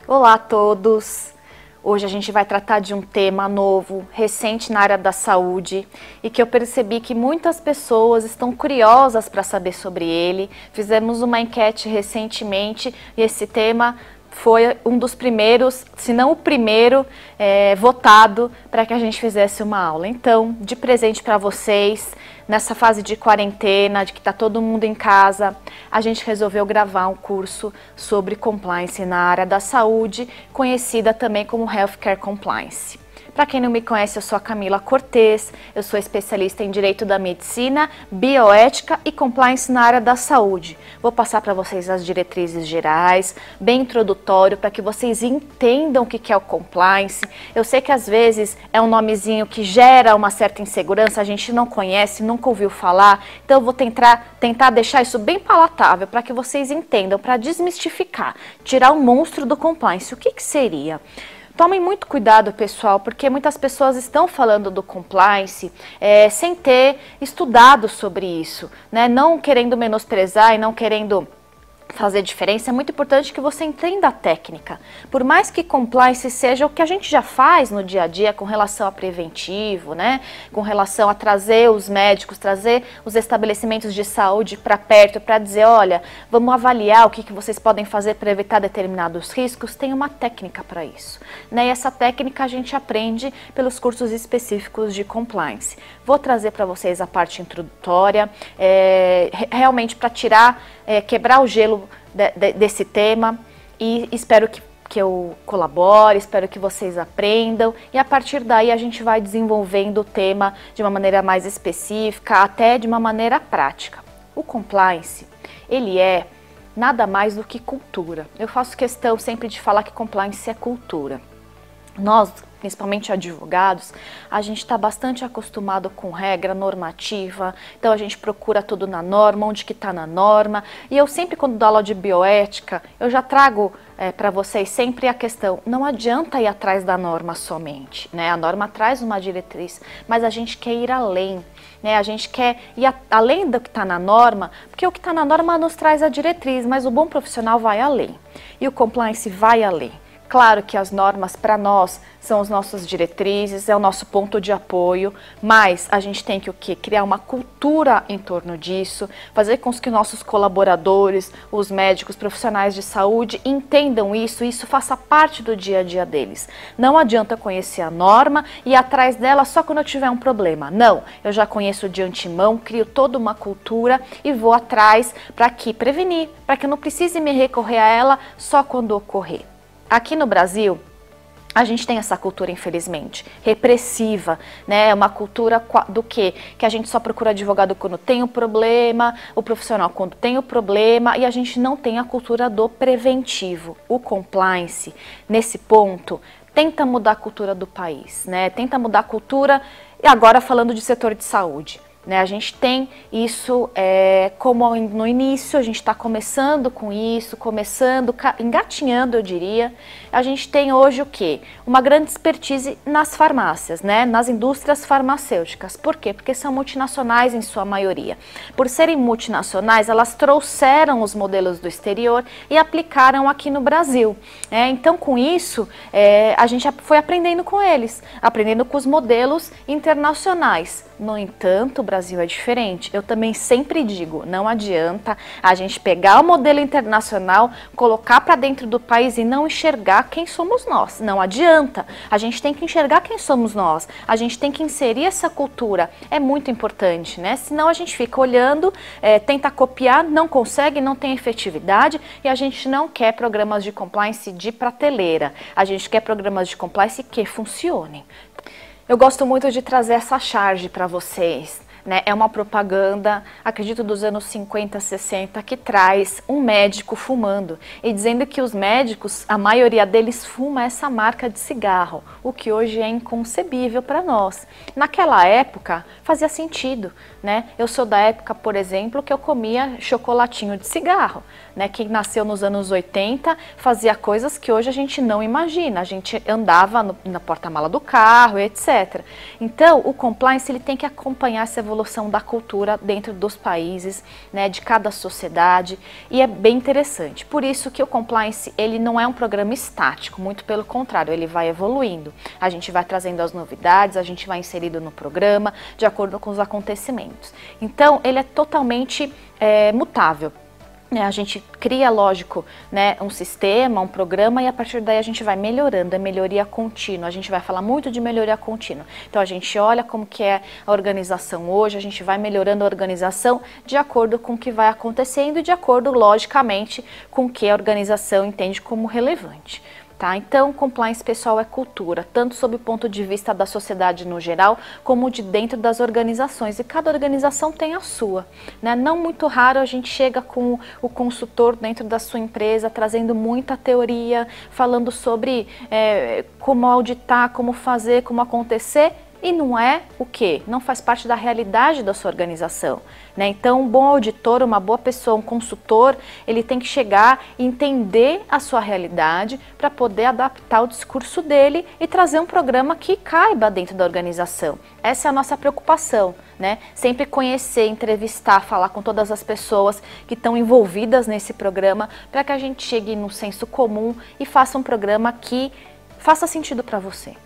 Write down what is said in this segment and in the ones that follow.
Olá a todos! Hoje a gente vai tratar de um tema novo, recente na área da saúde e que eu percebi que muitas pessoas estão curiosas para saber sobre ele. Fizemos uma enquete recentemente e esse tema foi um dos primeiros, se não o primeiro, votado para que a gente fizesse uma aula. Então, de presente para vocês, nessa fase de quarentena, de que está todo mundo em casa, a gente resolveu gravar um curso sobre compliance na área da saúde, conhecida também como Healthcare Compliance. Para quem não me conhece, eu sou a Camila Cortez, eu sou especialista em Direito da Medicina, Bioética e Compliance na área da saúde. Vou passar para vocês as diretrizes gerais, bem introdutório, para que vocês entendam o que é o Compliance. Eu sei que às vezes é um nomezinho que gera uma certa insegurança, a gente não conhece, nunca ouviu falar, então eu vou tentar deixar isso bem palatável para que vocês entendam, para desmistificar, tirar o monstro do Compliance. O que seria? Tomem muito cuidado, pessoal, porque muitas pessoas estão falando do compliance sem ter estudado sobre isso, né? Não querendo menosprezar e não querendo fazer diferença. É muito importante que você entenda a técnica. Por mais que compliance seja o que a gente já faz no dia a dia com relação a preventivo, né? Com relação a trazer os médicos, trazer os estabelecimentos de saúde para perto, para dizer, olha, vamos avaliar o que vocês podem fazer para evitar determinados riscos, tem uma técnica para isso, né? E essa técnica a gente aprende pelos cursos específicos de compliance. Vou trazer para vocês a parte introdutória, realmente para quebrar o gelo desse tema, e espero que eu colabore, espero que vocês aprendam, e a partir daí a gente vai desenvolvendo o tema de uma maneira mais específica, até de uma maneira prática. O compliance, ele é nada mais do que cultura. Eu faço questão sempre de falar que compliance é cultura. Nós, principalmente advogados, a gente está bastante acostumado com regra normativa, então a gente procura tudo na norma, onde que está na norma, e eu sempre, quando dou aula de bioética, eu já trago para vocês sempre a questão, não adianta ir atrás da norma somente, né? A norma traz uma diretriz, mas a gente quer ir além, né? A gente quer ir além do que está na norma, porque o que está na norma nos traz a diretriz, mas o bom profissional vai além, e o compliance vai além. Claro que as normas para nós são as nossas diretrizes, é o nosso ponto de apoio, mas a gente tem que o quê? Criar uma cultura em torno disso, fazer com que nossos colaboradores, os médicos, profissionais de saúde entendam isso, e isso faça parte do dia a dia deles. Não adianta conhecer a norma e ir atrás dela só quando eu tiver um problema. Não, eu já conheço de antemão, crio toda uma cultura e vou atrás para prevenir, para que eu não precise me recorrer a ela só quando ocorrer. Aqui no Brasil, a gente tem essa cultura, infelizmente, repressiva, né? É uma cultura do quê? Que a gente só procura advogado quando tem o problema, o profissional quando tem o problema, e a gente não tem a cultura do preventivo. O compliance, nesse ponto, tenta mudar a cultura do país, né? Tenta mudar a cultura, e agora falando de setor de saúde. A gente tem isso como no início, a gente está começando com isso, engatinhando, eu diria. A gente tem hoje o quê? Uma grande expertise nas farmácias, né? Nas indústrias farmacêuticas. Por quê? Porque são multinacionais em sua maioria. Por serem multinacionais, elas trouxeram os modelos do exterior e aplicaram aqui no Brasil. Então, com isso, a gente foi aprendendo com eles, aprendendo com os modelos internacionais. No entanto, o Brasil é diferente. Eu também sempre digo, não adianta a gente pegar o modelo internacional, colocar para dentro do país e não enxergar quem somos nós. Não adianta. A gente tem que enxergar quem somos nós. A gente tem que inserir essa cultura. É muito importante, né? Senão a gente fica olhando, tenta copiar, não consegue, não tem efetividade, e a gente não quer programas de compliance de prateleira. A gente quer programas de compliance que funcionem. Eu gosto muito de trazer essa charge para vocês. né? É uma propaganda, acredito, dos anos 50, 60, que traz um médico fumando e dizendo que os médicos, a maioria deles fuma essa marca de cigarro, o que hoje é inconcebível para nós. Naquela época fazia sentido, né? Eu sou da época, por exemplo, que eu comia chocolatinho de cigarro, né? Quem nasceu nos anos 80 fazia coisas que hoje a gente não imagina, a gente andava na porta-mala do carro, etc. Então, o compliance ele tem que acompanhar essa evolução da cultura dentro dos países, né, de cada sociedade, e é bem interessante. Por isso que o compliance ele não é um programa estático, muito pelo contrário, ele vai evoluindo. A gente vai trazendo as novidades, a gente vai inserindo no programa de acordo com os acontecimentos. Então, ele é totalmente mutável. A gente cria, lógico, né, um sistema, um programa, e a partir daí a gente vai melhorando, é melhoria contínua, a gente vai falar muito de melhoria contínua. Então a gente olha como que é a organização hoje, a gente vai melhorando a organização de acordo com o que vai acontecendo e de acordo, logicamente, com o que a organização entende como relevante. Tá? Então, compliance, pessoal, é cultura, tanto sob o ponto de vista da sociedade no geral, como de dentro das organizações. E cada organização tem a sua, né? Não muito raro a gente chega com o consultor dentro da sua empresa, trazendo muita teoria, falando sobre como auditar, como fazer, como acontecer. E não é o quê? Não faz parte da realidade da sua organização, né? Então, um bom auditor, uma boa pessoa, um consultor, ele tem que chegar e entender a sua realidade para poder adaptar o discurso dele e trazer um programa que caiba dentro da organização. Essa é a nossa preocupação, né? Sempre conhecer, entrevistar, falar com todas as pessoas que estão envolvidas nesse programa para que a gente chegue no senso comum e faça um programa que faça sentido para você.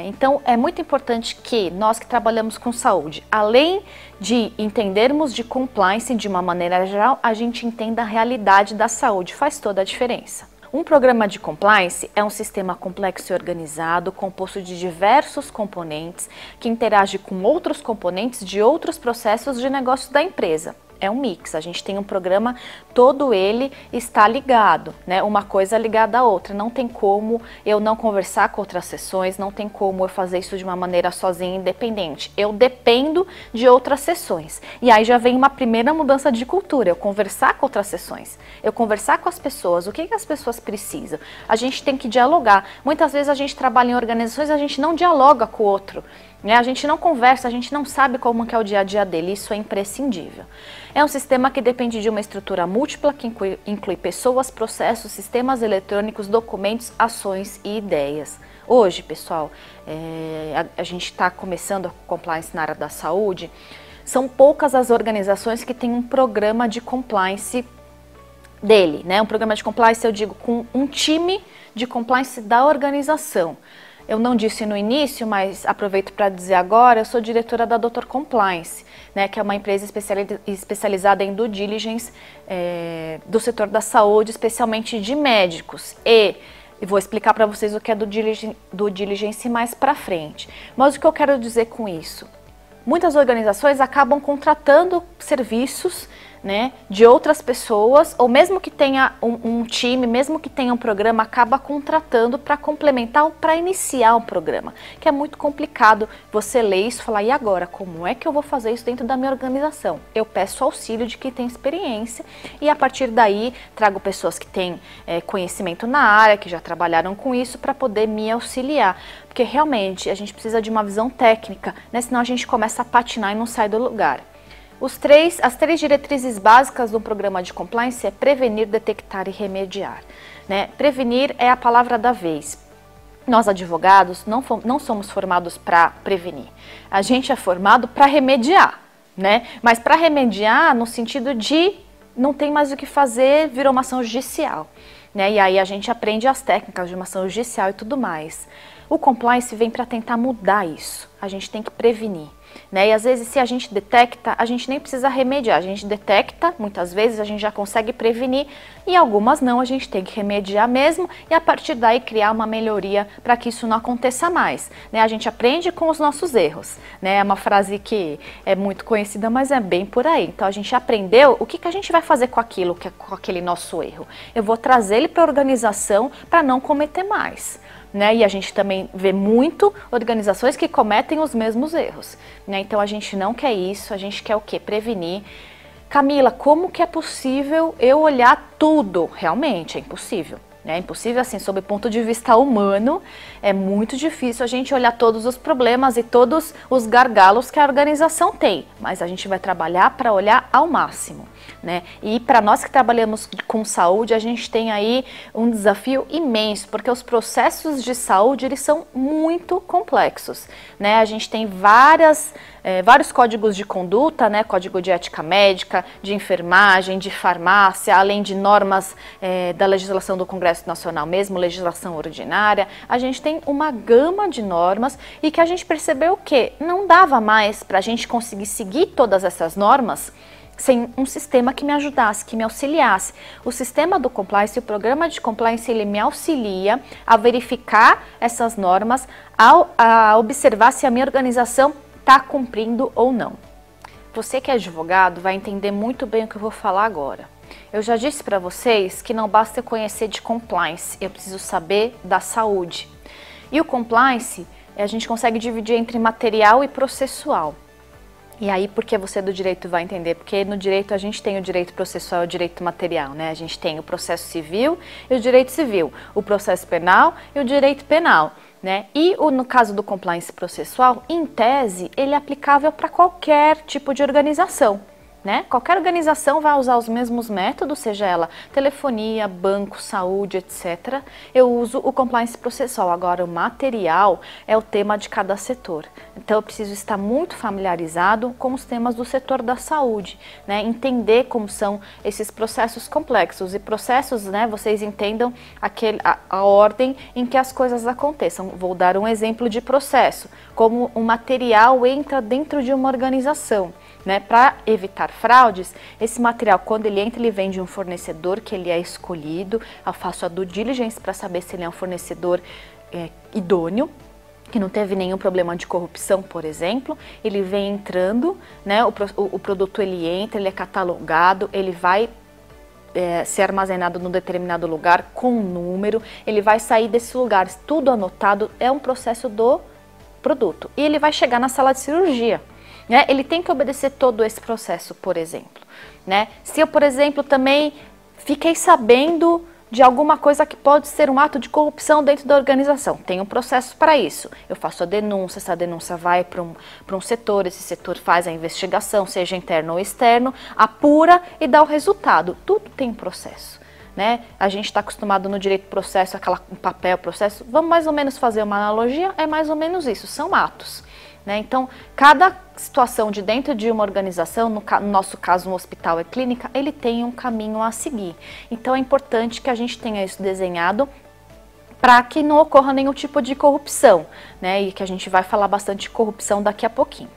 Então, é muito importante que nós que trabalhamos com saúde, além de entendermos de compliance de uma maneira geral, a gente entenda a realidade da saúde, faz toda a diferença. Um programa de compliance é um sistema complexo e organizado, composto de diversos componentes, que interage com outros componentes de outros processos de negócio da empresa. É um mix, a gente tem um programa, todo ele está ligado, né? Uma coisa ligada à outra, não tem como eu não conversar com outras sessões, não tem como eu fazer isso de uma maneira sozinha, independente. Eu dependo de outras sessões. E aí já vem uma primeira mudança de cultura, eu conversar com outras sessões, eu conversar com as pessoas, o que as pessoas precisam. A gente tem que dialogar. Muitas vezes a gente trabalha em organizações e a gente não dialoga com o outro. A gente não conversa, a gente não sabe como que é o dia a dia dele, isso é imprescindível. É um sistema que depende de uma estrutura múltipla, que inclui pessoas, processos, sistemas eletrônicos, documentos, ações e ideias. Hoje, pessoal, a gente está começando a compliance na área da saúde, são poucas as organizações que têm um programa de compliance dele, né? Um programa de compliance, eu digo, com um time de compliance da organização. Eu não disse no início, mas aproveito para dizer agora, eu sou diretora da Dr. Compliance, né, que é uma empresa especializada em due diligence do setor da saúde, especialmente de médicos. E vou explicar para vocês o que é due diligence mais para frente. Mas o que eu quero dizer com isso? Muitas organizações acabam contratando serviços, né, de outras pessoas, ou mesmo que tenha um time, mesmo que tenha um programa, acaba contratando para complementar ou para iniciar um programa, que é muito complicado você ler isso e falar, e agora, como é que eu vou fazer isso dentro da minha organização? Eu peço auxílio de quem tem experiência e a partir daí trago pessoas que têm conhecimento na área, que já trabalharam com isso, para poder me auxiliar, porque realmente a gente precisa de uma visão técnica, né, senão a gente começa a patinar e não sai do lugar. As três diretrizes básicas do programa de compliance é prevenir, detectar e remediar, né? Prevenir é a palavra da vez. Nós, advogados, não somos formados para prevenir. A gente é formado para remediar, né? Mas para remediar no sentido de não tem mais o que fazer, virou uma ação judicial, né? E aí a gente aprende as técnicas de uma ação judicial e tudo mais. O compliance vem para tentar mudar isso. A gente tem que prevenir, né? E às vezes, se a gente detecta, a gente nem precisa remediar. A gente detecta, muitas vezes a gente já consegue prevenir e algumas não, a gente tem que remediar mesmo e a partir daí criar uma melhoria para que isso não aconteça mais, né? A gente aprende com os nossos erros, né? É uma frase que é muito conhecida, mas é bem por aí. Então a gente aprendeu, o que a gente vai fazer com aquele nosso erro? Eu vou trazer ele para a organização para não cometer mais. né? E a gente também vê muito organizações que cometem os mesmos erros, né? Então a gente não quer isso, a gente quer o quê? Prevenir. Camila, como que é possível eu olhar tudo? Realmente é impossível. É impossível, assim, sob o ponto de vista humano, é muito difícil a gente olhar todos os problemas e todos os gargalos que a organização tem, mas a gente vai trabalhar para olhar ao máximo, né? E para nós que trabalhamos com saúde, a gente tem aí um desafio imenso, porque os processos de saúde, eles são muito complexos, né? A gente tem vários códigos de conduta, né? Código de ética médica, de enfermagem, de farmácia, além de normas da legislação do Congresso Nacional mesmo, legislação ordinária. A gente tem uma gama de normas e que a gente percebeu que não dava mais para a gente conseguir seguir todas essas normas sem um sistema que me ajudasse, que me auxiliasse. O sistema do compliance, o programa de compliance, ele me auxilia a verificar essas normas, a observar se a minha organização está cumprindo ou não. Você que é advogado vai entender muito bem o que eu vou falar agora. Eu já disse para vocês que não basta eu conhecer de compliance, eu preciso saber da saúde. E o compliance, a gente consegue dividir entre material e processual. E aí, porque você do direito vai entender? Porque no direito a gente tem o direito processual e o direito material, né? A gente tem o processo civil e o direito civil, o processo penal e o direito penal, né? E no caso do compliance processual, em tese, ele é aplicável para qualquer tipo de organização, né? Qualquer organização vai usar os mesmos métodos, seja ela telefonia, banco, saúde, etc. Eu uso o compliance processual. Agora, o material é o tema de cada setor. Então, eu preciso estar muito familiarizado com os temas do setor da saúde, né? Entender como são esses processos complexos. E processos, né, vocês entendam a ordem em que as coisas aconteçam. Vou dar um exemplo de processo, como um material entra dentro de uma organização. Né, para evitar fraudes, esse material, quando ele entra, ele vem de um fornecedor que ele é escolhido. Eu faço a due diligence para saber se ele é um fornecedor idôneo, que não teve nenhum problema de corrupção, por exemplo. Ele vem entrando, né, o produto ele entra, ele é catalogado, ele vai ser armazenado num determinado lugar com um número, ele vai sair desses lugares, tudo anotado, é um processo do produto. E ele vai chegar na sala de cirurgia. Né? Ele tem que obedecer todo esse processo, por exemplo. Né? Se eu, por exemplo, também fiquei sabendo de alguma coisa que pode ser um ato de corrupção dentro da organização, tem um processo para isso. Eu faço a denúncia, essa denúncia vai para um setor, esse setor faz a investigação, seja interno ou externo, apura e dá o resultado. Tudo tem um processo. Né? A gente está acostumado no direito processo, um papel processo, vamos mais ou menos fazer uma analogia, é mais ou menos isso, são atos. Né? Então, cada situação de dentro de uma organização, no nosso caso um hospital e clínica, ele tem um caminho a seguir. Então é importante que a gente tenha isso desenhado para que não ocorra nenhum tipo de corrupção, né? E que a gente vai falar bastante de corrupção daqui a pouquinho.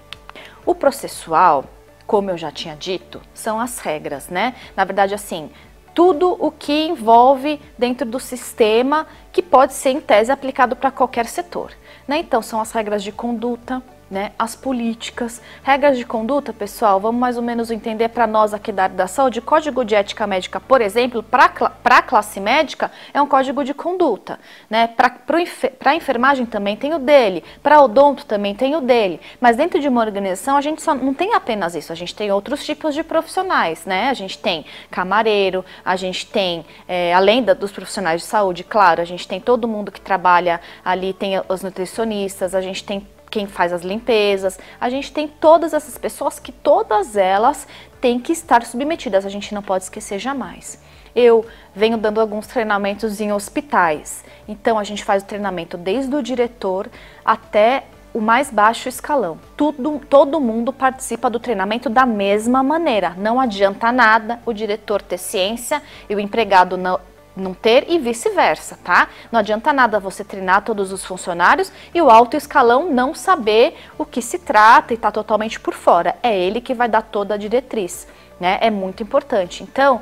O processual, como eu já tinha dito, são as regras, né? Na verdade, assim, tudo o que envolve dentro do sistema que pode ser, em tese, aplicado para qualquer setor. Né? Então, são as regras de conduta, né? As políticas. Regras de conduta, pessoal, vamos mais ou menos entender para nós aqui da área da saúde. Código de ética médica, por exemplo, para a classe médica, é um código de conduta. Né? Para a enfermagem também tem o dele, para odonto também tem o dele. Mas dentro de uma organização, a gente só não tem apenas isso, a gente tem outros tipos de profissionais. Né? A gente tem camareiro, a gente tem, além dos profissionais de saúde, claro, a gente tem todo mundo que trabalha ali, tem os nutricionistas, a gente tem quem faz as limpezas, a gente tem todas essas pessoas que todas elas têm que estar submetidas, a gente não pode esquecer jamais. Eu venho dando alguns treinamentos em hospitais, então a gente faz o treinamento desde o diretor até o mais baixo escalão. Todo mundo participa do treinamento da mesma maneira, não adianta nada o diretor ter ciência e o empregado não ter e vice-versa, tá? Não adianta nada você treinar todos os funcionários e o alto escalão não saber o que se trata e tá totalmente por fora. É ele que vai dar toda a diretriz, né? É muito importante. Então,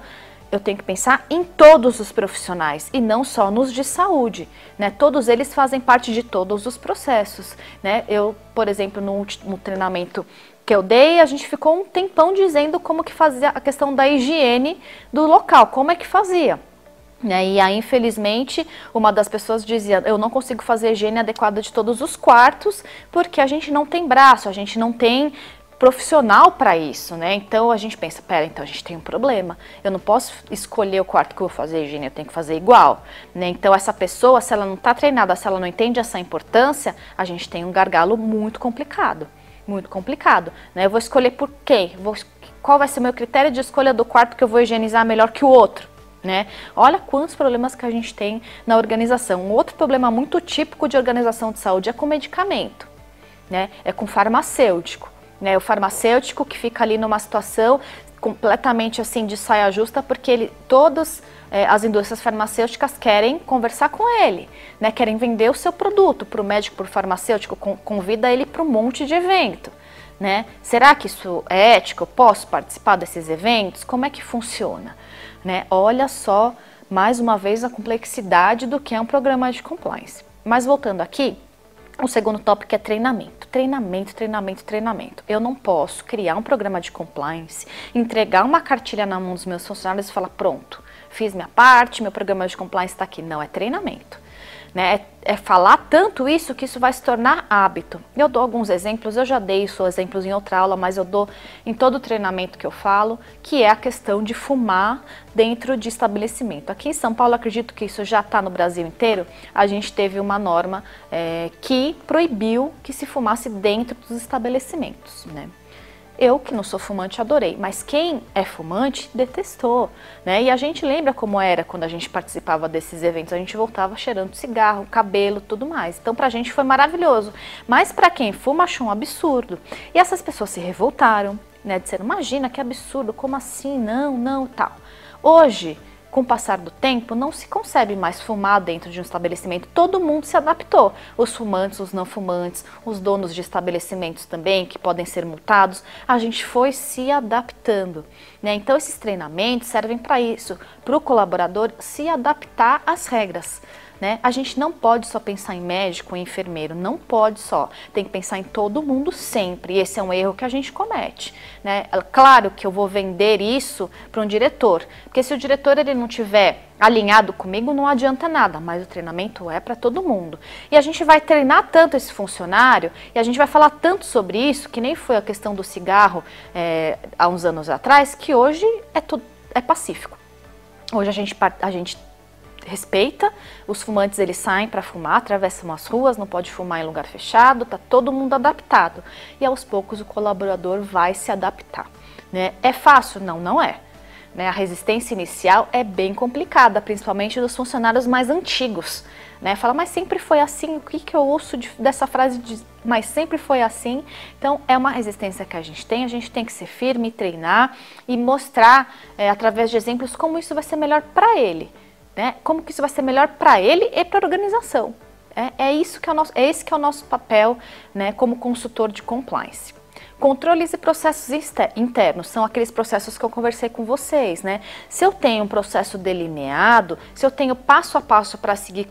eu tenho que pensar em todos os profissionais e não só nos de saúde, né? Todos eles fazem parte de todos os processos, né? Eu, por exemplo, no último treinamento que eu dei, a gente ficou um tempão dizendo como que fazia a questão da higiene do local, como é que fazia. E aí, infelizmente, uma das pessoas dizia, eu não consigo fazer a higiene adequada de todos os quartos, porque a gente não tem braço, a gente não tem profissional para isso, né? Então a gente pensa, pera, então a gente tem um problema. Eu não posso escolher o quarto que eu vou fazer a higiene, eu tenho que fazer igual, né? Então essa pessoa, se ela não está treinada, se ela não entende essa importância, a gente tem um gargalo muito complicado, né? Eu vou escolher por quem? Qual vai ser o meu critério de escolha do quarto que eu vou higienizar melhor que o outro? Né? Olha quantos problemas que a gente tem na organização. Um outro problema muito típico de organização de saúde é com medicamento, né? É com farmacêutico, né? O farmacêutico que fica ali numa situação completamente assim de saia justa, porque todas as indústrias farmacêuticas querem conversar com ele, né? Querem vender o seu produto para o médico, para o farmacêutico, convida ele para um monte de evento. Né? Será que isso é ético? Eu posso participar desses eventos? Como é que funciona? Né? Olha só, mais uma vez, a complexidade do que é um programa de compliance. Mas voltando aqui, o segundo tópico é treinamento. Treinamento. Eu não posso criar um programa de compliance, entregar uma cartilha na mão dos meus funcionários e falar, pronto, fiz minha parte, meu programa de compliance está aqui. Não, é treinamento. Né? É falar tanto isso que isso vai se tornar hábito. Eu dou alguns exemplos, eu já dei isso exemplos em outra aula, mas eu dou em todo o treinamento que eu falo, que é a questão de fumar dentro de estabelecimento. Aqui em São Paulo, acredito que isso já está no Brasil inteiro, a gente teve uma norma que proibiu que se fumasse dentro dos estabelecimentos, né? Eu, que não sou fumante, adorei, mas quem é fumante detestou, né? E a gente lembra como era quando a gente participava desses eventos, a gente voltava cheirando cigarro, cabelo, tudo mais. Então pra gente foi maravilhoso, mas pra quem fuma achou um absurdo. E essas pessoas se revoltaram, né? Disseram, imagina que absurdo, como assim, não, tal. Hoje, com o passar do tempo, não se concebe mais fumar dentro de um estabelecimento. Todo mundo se adaptou. Os fumantes, os não fumantes, os donos de estabelecimentos também, que podem ser multados. A gente foi se adaptando, né? Então, esses treinamentos servem para isso, para o colaborador se adaptar às regras. Né? A gente não pode só pensar em médico, em enfermeiro, não pode só. Tem que pensar em todo mundo sempre. E esse é um erro que a gente comete. Né? Claro que eu vou vender isso para um diretor, porque se o diretor ele não tiver alinhado comigo, não adianta nada, mas o treinamento é para todo mundo. E a gente vai treinar tanto esse funcionário, e a gente vai falar tanto sobre isso, que nem foi a questão do cigarro há uns anos atrás, que hoje é pacífico. Hoje a gente respeita, os fumantes eles saem para fumar, atravessam as ruas, não pode fumar em lugar fechado, tá todo mundo adaptado. E aos poucos o colaborador vai se adaptar. Né? É fácil? Não, não é. Né? A resistência inicial é bem complicada, principalmente dos funcionários mais antigos. Né? Fala, mas sempre foi assim, o que eu ouço dessa frase de mas sempre foi assim? Então é uma resistência que a gente tem que ser firme, treinar e mostrar através de exemplos como isso vai ser melhor para ele. Né? Como que isso vai ser melhor para ele e para a organização. Esse que é o nosso papel, né, como consultor de compliance. Controles e processos internos são aqueles processos que eu conversei com vocês. Né? Se eu tenho um processo delineado, se eu tenho passo a passo para seguir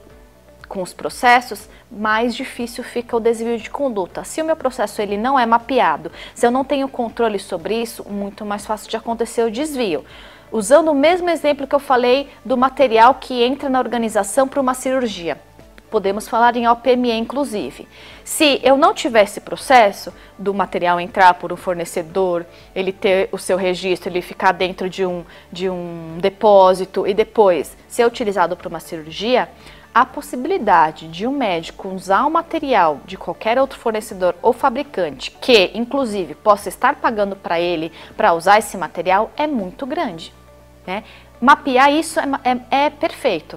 com os processos, mais difícil fica o desvio de conduta. Se o meu processo ele não é mapeado, se eu não tenho controle sobre isso, muito mais fácil de acontecer o desvio. Usando o mesmo exemplo que eu falei do material que entra na organização para uma cirurgia. Podemos falar em OPME, inclusive. Se eu não tiver esse processo do material entrar por um fornecedor, ele ter o seu registro, ele ficar dentro de um depósito e depois ser utilizado para uma cirurgia, a possibilidade de um médico usar o material de qualquer outro fornecedor ou fabricante, que inclusive possa estar pagando para ele para usar esse material, é muito grande. Né? Mapear isso é perfeito.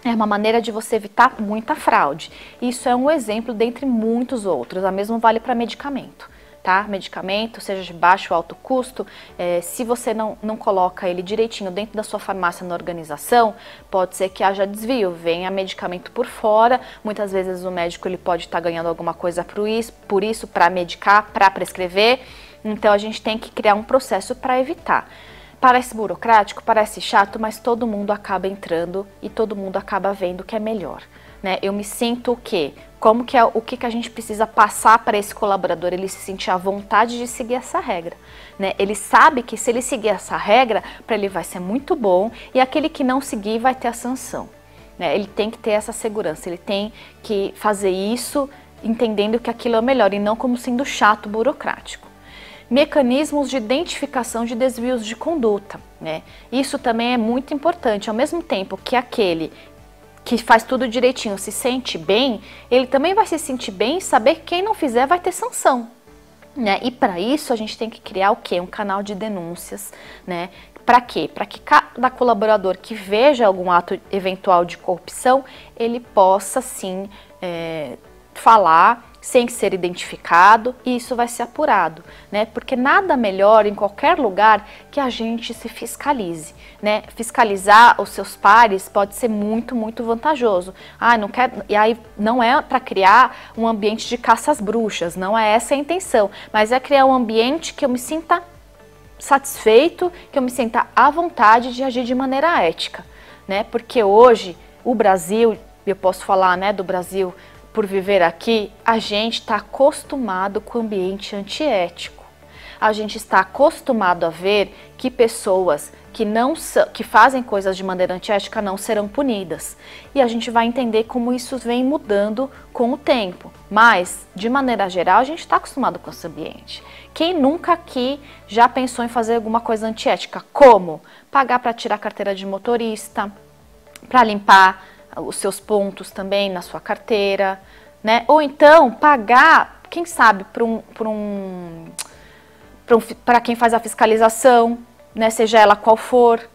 É uma maneira de você evitar muita fraude. Isso é um exemplo dentre muitos outros. A mesma vale para medicamento. Tá? Medicamento, seja de baixo ou alto custo, se você não coloca ele direitinho dentro da sua farmácia na organização, pode ser que haja desvio, venha medicamento por fora, muitas vezes o médico ele pode estar ganhando alguma coisa por isso, para medicar, para prescrever, então a gente tem que criar um processo para evitar. Parece burocrático, parece chato, mas todo mundo acaba entrando e todo mundo acaba vendo que é melhor, né? Eu me sinto o quê? Como que é, o que a gente precisa passar para esse colaborador, ele se sentir à vontade de seguir essa regra, né? Ele sabe que se ele seguir essa regra, para ele vai ser muito bom, e aquele que não seguir vai ter a sanção, né? Ele tem que ter essa segurança, ele tem que fazer isso entendendo que aquilo é o melhor e não como sendo chato, burocrático. Mecanismos de identificação de desvios de conduta, né? Isso também é muito importante. Ao mesmo tempo que aquele que faz tudo direitinho se sente bem, ele também vai se sentir bem e saber que quem não fizer vai ter sanção, né? E para isso a gente tem que criar o quê? Um canal de denúncias, né? Para quê? Para que cada colaborador que veja algum ato eventual de corrupção, ele possa sim falar sem ser identificado, e isso vai ser apurado, né? Porque nada melhor em qualquer lugar que a gente se fiscalize, né? Fiscalizar os seus pares pode ser muito, muito vantajoso. Não quer, e aí não é para criar um ambiente de caça às bruxas, não é essa a intenção, mas é criar um ambiente que eu me sinta satisfeito, que eu me sinta à vontade de agir de maneira ética, né? Porque hoje o Brasil, eu posso falar, né, do Brasil por viver aqui, a gente está acostumado com o ambiente antiético. A gente está acostumado a ver que pessoas que fazem coisas de maneira antiética não serão punidas. E a gente vai entender como isso vem mudando com o tempo. Mas, de maneira geral, a gente está acostumado com esse ambiente. Quem nunca aqui já pensou em fazer alguma coisa antiética? Como? Pagar para tirar a carteira de motorista, para limpar os seus pontos também na sua carteira, né? Ou então pagar, quem sabe, para quem faz a fiscalização, né? Seja ela qual for,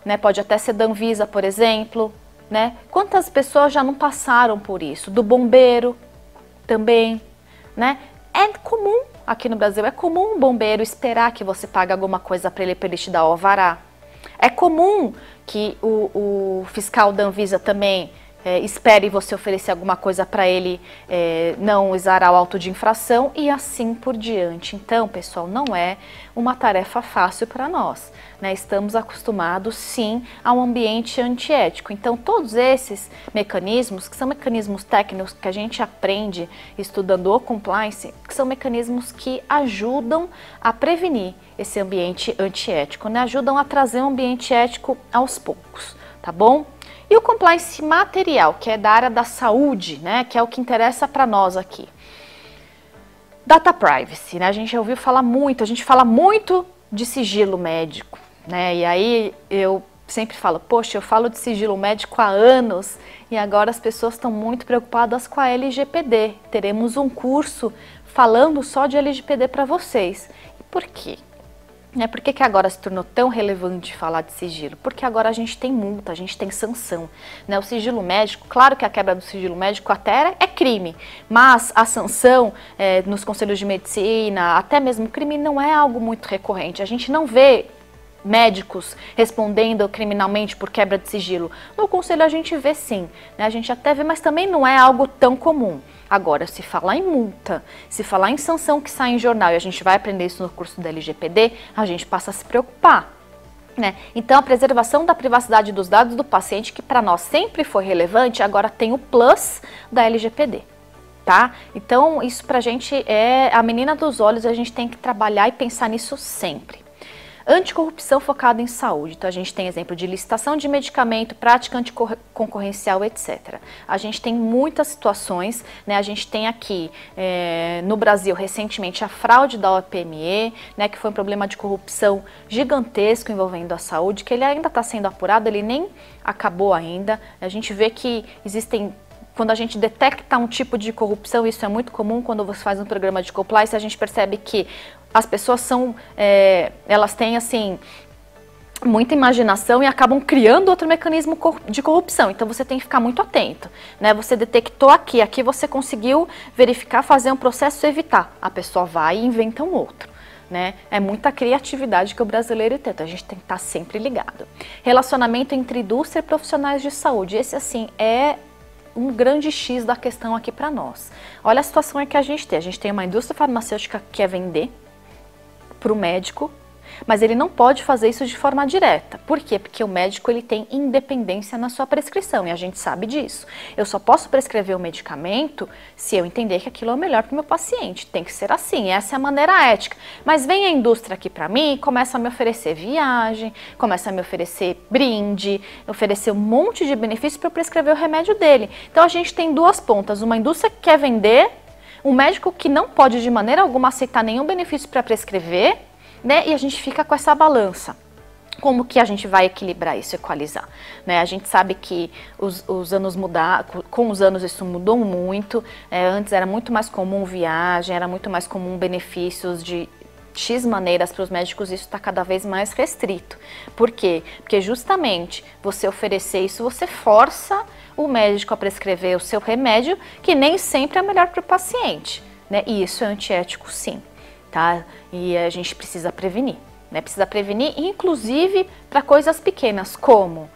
né? Pode até ser da Anvisa, por exemplo, né? Quantas pessoas já não passaram por isso? Do bombeiro também, né? É comum, aqui no Brasil, é comum um bombeiro esperar que você pague alguma coisa para ele te dar o alvará. É comum que o fiscal da Anvisa também espere você oferecer alguma coisa para ele não exarar o auto de infração e assim por diante. Então, pessoal, não é uma tarefa fácil para nós, né? Estamos acostumados, sim, a um ambiente antiético. Então, todos esses mecanismos, que são mecanismos técnicos que a gente aprende estudando o compliance, que são mecanismos que ajudam a prevenir esse ambiente antiético, né? Ajudam a trazer um ambiente ético aos poucos, tá bom? E o compliance material, que é da área da saúde, né, que é o que interessa para nós aqui. Data privacy, né, a gente fala muito de sigilo médico, né, e aí eu sempre falo, poxa, eu falo de sigilo médico há anos e agora as pessoas estão muito preocupadas com a LGPD. Teremos um curso falando só de LGPD para vocês. E por quê? Por que agora se tornou tão relevante falar de sigilo? Porque agora a gente tem multa, a gente tem sanção, né? O sigilo médico, claro que a quebra do sigilo médico até é crime, mas a sanção nos conselhos de medicina, até mesmo crime, não é algo muito recorrente. A gente não vê médicos respondendo criminalmente por quebra de sigilo. No conselho a gente vê sim, né? A gente até vê, mas também não é algo tão comum. Agora, se falar em multa, se falar em sanção que sai em jornal, e a gente vai aprender isso no curso da LGPD, a gente passa a se preocupar, né? Então, a preservação da privacidade dos dados do paciente, que para nós sempre foi relevante, agora tem o plus da LGPD, tá? Então, isso pra gente é a menina dos olhos, a gente tem que trabalhar e pensar nisso sempre. Anticorrupção focada em saúde. Então, a gente tem exemplo de licitação de medicamento, prática anticoncorrencial, etc. A gente tem muitas situações, né? A gente tem aqui no Brasil, recentemente, a fraude da OPME, né? Que foi um problema de corrupção gigantesco envolvendo a saúde, que ele ainda está sendo apurado, ele nem acabou ainda. A gente vê que existem... Quando a gente detecta um tipo de corrupção, isso é muito comum quando você faz um programa de compliance, a gente percebe que as pessoas elas têm assim muita imaginação e acabam criando outro mecanismo de corrupção. Então você tem que ficar muito atento, né? Você detectou aqui você conseguiu verificar, fazer um processo e evitar. A pessoa vai e inventa um outro, né? É muita criatividade que o brasileiro tem, então a gente tem que estar sempre ligado. Relacionamento entre indústria e profissionais de saúde. Esse assim é um grande X da questão aqui para nós. Olha a situação que a gente tem uma indústria farmacêutica que quer vender para o médico Mas ele não pode fazer isso de forma direta. Por quê? Porque o médico ele tem independência na sua prescrição e a gente sabe disso. Eu só posso prescrever o medicamento se eu entender que aquilo é o melhor para o meu paciente. Tem que ser assim, essa é a maneira ética. Mas vem a indústria aqui para mim e começa a me oferecer viagem, começa a me oferecer brinde, oferecer um monte de benefícios para eu prescrever o remédio dele. Então a gente tem duas pontas, uma indústria que quer vender, um médico que não pode de maneira alguma aceitar nenhum benefício para prescrever, né? E a gente fica com essa balança. Como que a gente vai equilibrar isso, equalizar? Né? A gente sabe que os anos mudaram, com os anos isso mudou muito, antes era muito mais comum viagem, era muito mais comum benefícios de X maneiras para os médicos, isso está cada vez mais restrito. Por quê? Porque justamente você oferecer isso, você força o médico a prescrever o seu remédio, que nem sempre é melhor para o paciente, né? E isso é antiético sim, tá? E a gente precisa prevenir, né? Precisa prevenir, inclusive para coisas pequenas, como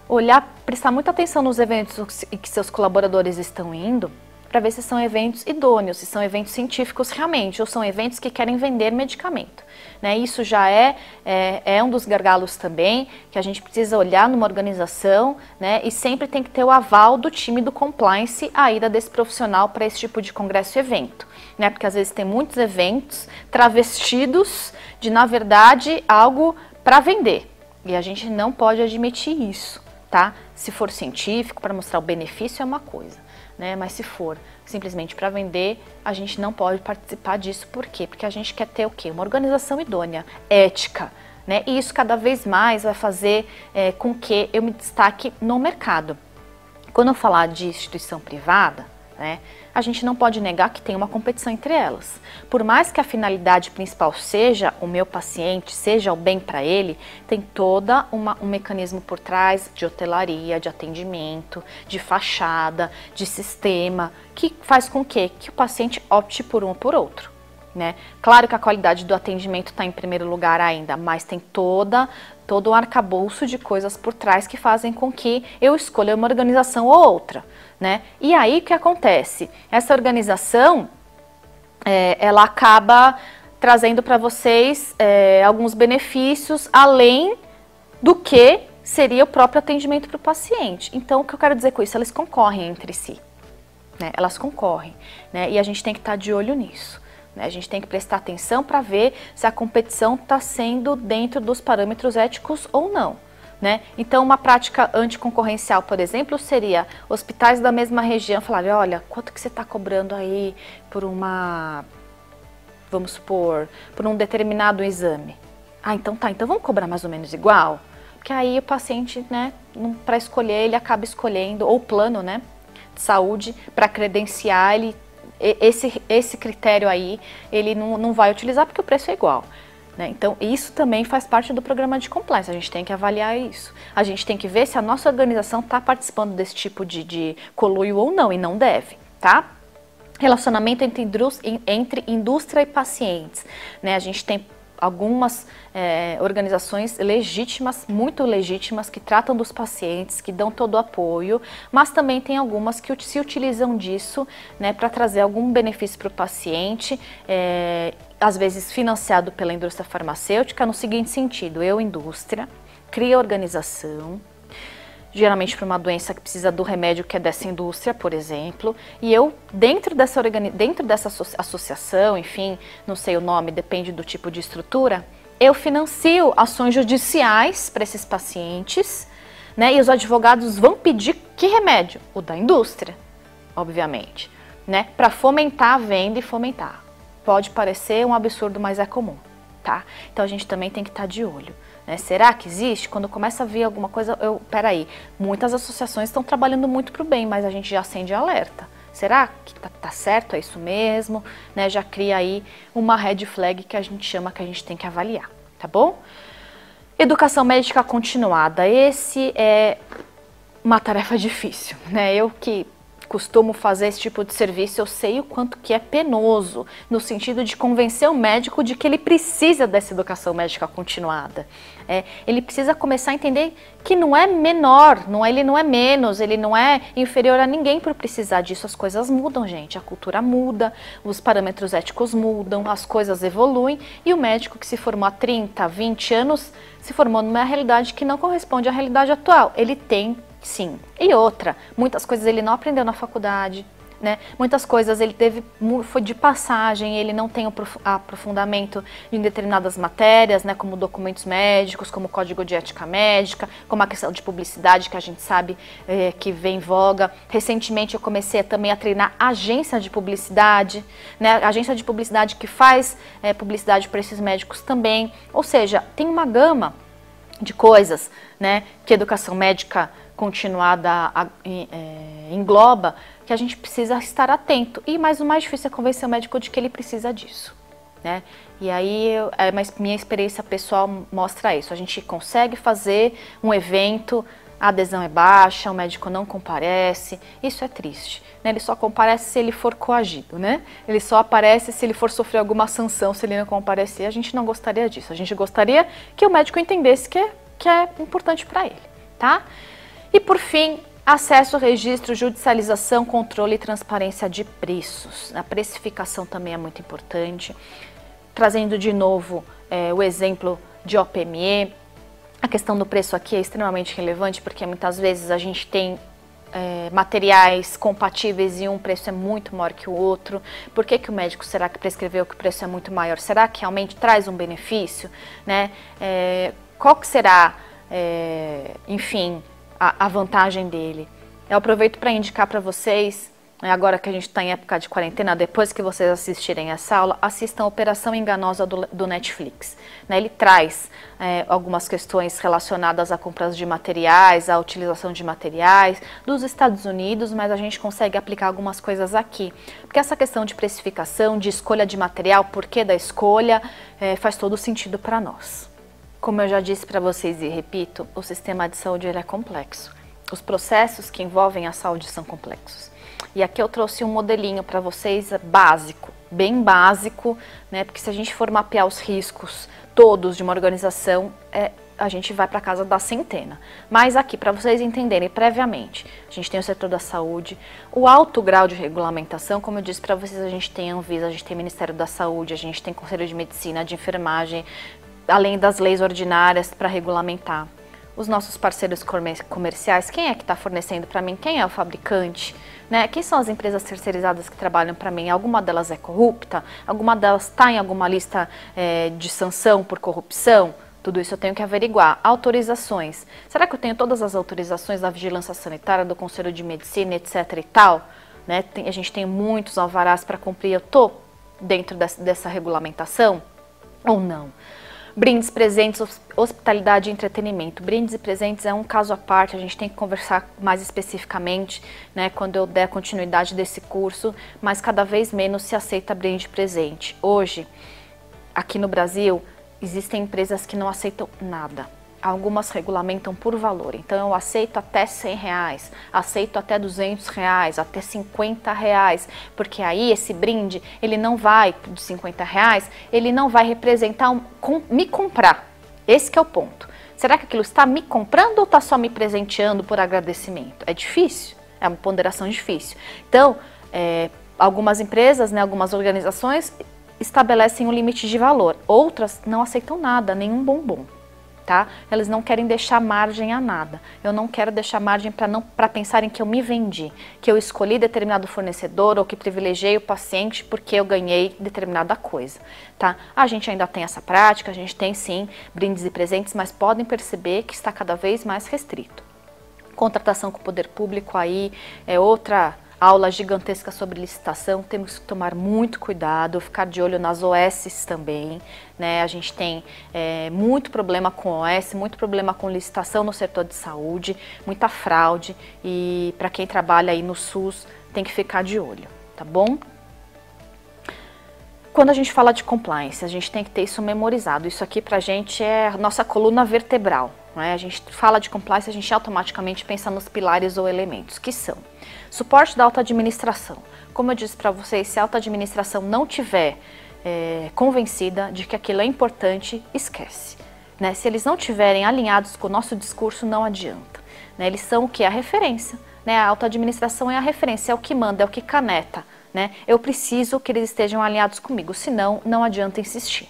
olhar, prestar muita atenção nos eventos em que seus colaboradores estão indo, para ver se são eventos idôneos, se são eventos científicos realmente, ou são eventos que querem vender medicamento. Né? Isso já é um dos gargalos também, que a gente precisa olhar numa organização, né? E sempre tem que ter o aval do time do compliance a ida desse profissional para esse tipo de congresso e evento. Né? Porque às vezes tem muitos eventos travestidos de, na verdade, algo para vender. E a gente não pode admitir isso, tá? Se for científico, para mostrar o benefício é uma coisa. Né? Mas se for simplesmente para vender, a gente não pode participar disso. Por quê? Porque a gente quer ter o quê? Uma organização idônea, ética, né? E isso cada vez mais vai fazer com que eu me destaque no mercado. Quando eu falar de instituição privada, né, a gente não pode negar que tem uma competição entre elas. Por mais que a finalidade principal seja o meu paciente, seja o bem para ele, tem toda um mecanismo por trás de hotelaria, de atendimento, de fachada, de sistema, que faz com que o paciente opte por um ou por outro. Né? Claro que a qualidade do atendimento está em primeiro lugar ainda, mas tem todo um arcabouço de coisas por trás que fazem com que eu escolha uma organização ou outra. Né? E aí o que acontece? Essa organização, ela acaba trazendo para vocês alguns benefícios além do que seria o próprio atendimento para o paciente. Então o que eu quero dizer com isso? Elas concorrem entre si. Né? Elas concorrem, né? E a gente tem que estar de olho nisso. A gente tem que prestar atenção para ver se a competição está sendo dentro dos parâmetros éticos ou não. Né? Então, uma prática anticoncorrencial, por exemplo, seria hospitais da mesma região falarem, olha, quanto que você está cobrando aí por vamos supor, por um determinado exame? Ah, então tá, então vamos cobrar mais ou menos igual? Porque aí o paciente, né, para escolher, ele acaba escolhendo, ou o plano, né, de saúde, para credenciar ele. Esse critério aí, ele não vai utilizar porque o preço é igual. Né? Então, isso também faz parte do programa de compliance, a gente tem que avaliar isso. A gente tem que ver se a nossa organização está participando desse tipo de conluio ou não, e não deve, tá? Relacionamento entre indústria e pacientes. Né? A gente tem algumas organizações legítimas, muito legítimas, que tratam dos pacientes, que dão todo o apoio, mas também tem algumas que se utilizam disso, né, para trazer algum benefício para o paciente, às vezes financiado pela indústria farmacêutica, no seguinte sentido: eu, indústria, crio a organização, geralmente para uma doença que precisa do remédio que é dessa indústria, por exemplo, e eu, dentro dessa associação, enfim, não sei o nome, depende do tipo de estrutura, eu financio ações judiciais para esses pacientes, né, e os advogados vão pedir que remédio? O da indústria, obviamente, né, para fomentar a venda e fomentar. Pode parecer um absurdo, mas é comum, tá? Então a gente também tem que estar de olho. Né? Será que existe? Quando começa a vir alguma coisa, peraí, muitas associações estão trabalhando muito para o bem, mas a gente já acende alerta. Será que tá certo? É isso mesmo? Né? Já cria aí uma red flag que a gente chama, que a gente tem que avaliar, tá bom? Educação médica continuada. Esse é uma tarefa difícil, né? Eu que costumo fazer esse tipo de serviço, eu sei o quanto que é penoso, no sentido de convencer o médico de que ele precisa dessa educação médica continuada. Ele precisa começar a entender que não é menor, ele não é menos, ele não é inferior a ninguém por precisar disso. As coisas mudam, gente, a cultura muda, os parâmetros éticos mudam, as coisas evoluem e o médico que se formou há 30, 20 anos se formou numa realidade que não corresponde à realidade atual. Ele tem, sim. E outra, muitas coisas ele não aprendeu na faculdade, né? Muitas coisas ele foi de passagem, ele não tem o aprofundamento em determinadas matérias, né? Como documentos médicos, como código de ética médica, como a questão de publicidade, que a gente sabe que vem em voga. Recentemente eu comecei também a treinar agência de publicidade, né? Agência de publicidade que faz publicidade para esses médicos também. Ou seja, tem uma gama de coisas, né, que a educação médica continuada engloba, que a gente precisa estar atento. Mas o mais difícil é convencer o médico de que ele precisa disso, né? E aí, minha experiência pessoal mostra isso. A gente consegue fazer um evento, a adesão é baixa, o médico não comparece, isso é triste, né? Ele só comparece se ele for coagido, né? Ele só aparece se ele for sofrer alguma sanção, se ele não comparecer. A gente não gostaria disso, a gente gostaria que o médico entendesse que é importante para ele, tá? E por fim, acesso, registro, judicialização, controle e transparência de preços. A precificação também é muito importante. Trazendo de novo o exemplo de OPME, a questão do preço aqui é extremamente relevante porque muitas vezes a gente tem materiais compatíveis e um preço é muito maior que o outro. Por que o médico será que prescreveu que o preço é muito maior? Será que realmente traz um benefício, né? Qual que será, enfim, a vantagem dele? Eu aproveito para indicar para vocês, agora que a gente está em época de quarentena, depois que vocês assistirem essa aula, assistam a Operação Enganosa do Netflix. Ele traz algumas questões relacionadas a compras de materiais, a utilização de materiais dos Estados Unidos, mas a gente consegue aplicar algumas coisas aqui. Porque essa questão de precificação, de escolha de material, porquê da escolha, faz todo sentido para nós. Como eu já disse para vocês e repito, o sistema de saúde ele é complexo. Os processos que envolvem a saúde são complexos. E aqui eu trouxe um modelinho para vocês básico, bem básico, né? Porque se a gente for mapear os riscos todos de uma organização, a gente vai para casa da centena. Mas aqui, para vocês entenderem previamente, a gente tem o setor da saúde, o alto grau de regulamentação, como eu disse para vocês, a gente tem a Anvisa, a gente tem o Ministério da Saúde, a gente tem Conselho de Medicina, de Enfermagem, além das leis ordinárias para regulamentar. Os nossos parceiros comerciais, quem é que está fornecendo para mim? Quem é o fabricante? Né? Quem são as empresas terceirizadas que trabalham para mim? Alguma delas é corrupta? Alguma delas está em alguma lista de sanção por corrupção? Tudo isso eu tenho que averiguar. Autorizações. Será que eu tenho todas as autorizações da Vigilância Sanitária, do Conselho de Medicina, etc e tal? Né? A gente tem muitos alvarás para cumprir. Eu estou dentro dessa regulamentação ou não? Brindes, presentes, hospitalidade e entretenimento. Brindes e presentes é um caso à parte, a gente tem que conversar mais especificamente, né, quando eu der continuidade desse curso, mas cada vez menos se aceita brinde e presente. Hoje, aqui no Brasil, existem empresas que não aceitam nada. Algumas regulamentam por valor, então eu aceito até R$100, aceito até R$200, até R$50, porque aí esse brinde, ele não vai, de R$50, ele não vai representar, me comprar, esse que é o ponto. Será que aquilo está me comprando ou está só me presenteando por agradecimento? É difícil, é uma ponderação difícil. Então, algumas empresas, né, algumas organizações estabelecem um limite de valor, outras não aceitam nada, nenhum bombom. Tá? Eles não querem deixar margem a nada. Eu não quero deixar margem para pensarem que eu me vendi, que eu escolhi determinado fornecedor ou que privilegiei o paciente porque eu ganhei determinada coisa. Tá? A gente ainda tem essa prática, a gente tem sim brindes e presentes, mas podem perceber que está cada vez mais restrito. Contratação com o poder público aí é outra aula gigantesca sobre licitação, temos que tomar muito cuidado, ficar de olho nas OSs também, né? A gente tem muito problema com OS, muito problema com licitação no setor de saúde, muita fraude e para quem trabalha aí no SUS tem que ficar de olho, tá bom? Quando a gente fala de compliance, a gente tem que ter isso memorizado. Isso aqui pra gente é a nossa coluna vertebral, não é? A gente fala de compliance, a gente automaticamente pensa nos pilares ou elementos, que são suporte da alta administração. Como eu disse para vocês, se a alta administração não tiver convencida de que aquilo é importante, esquece. Né? Se eles não estiverem alinhados com o nosso discurso, não adianta. Né? Eles são o que? A referência. Né? A alta administração é a referência, é o que manda, é o que caneta. Né? Eu preciso que eles estejam alinhados comigo, senão não adianta insistir.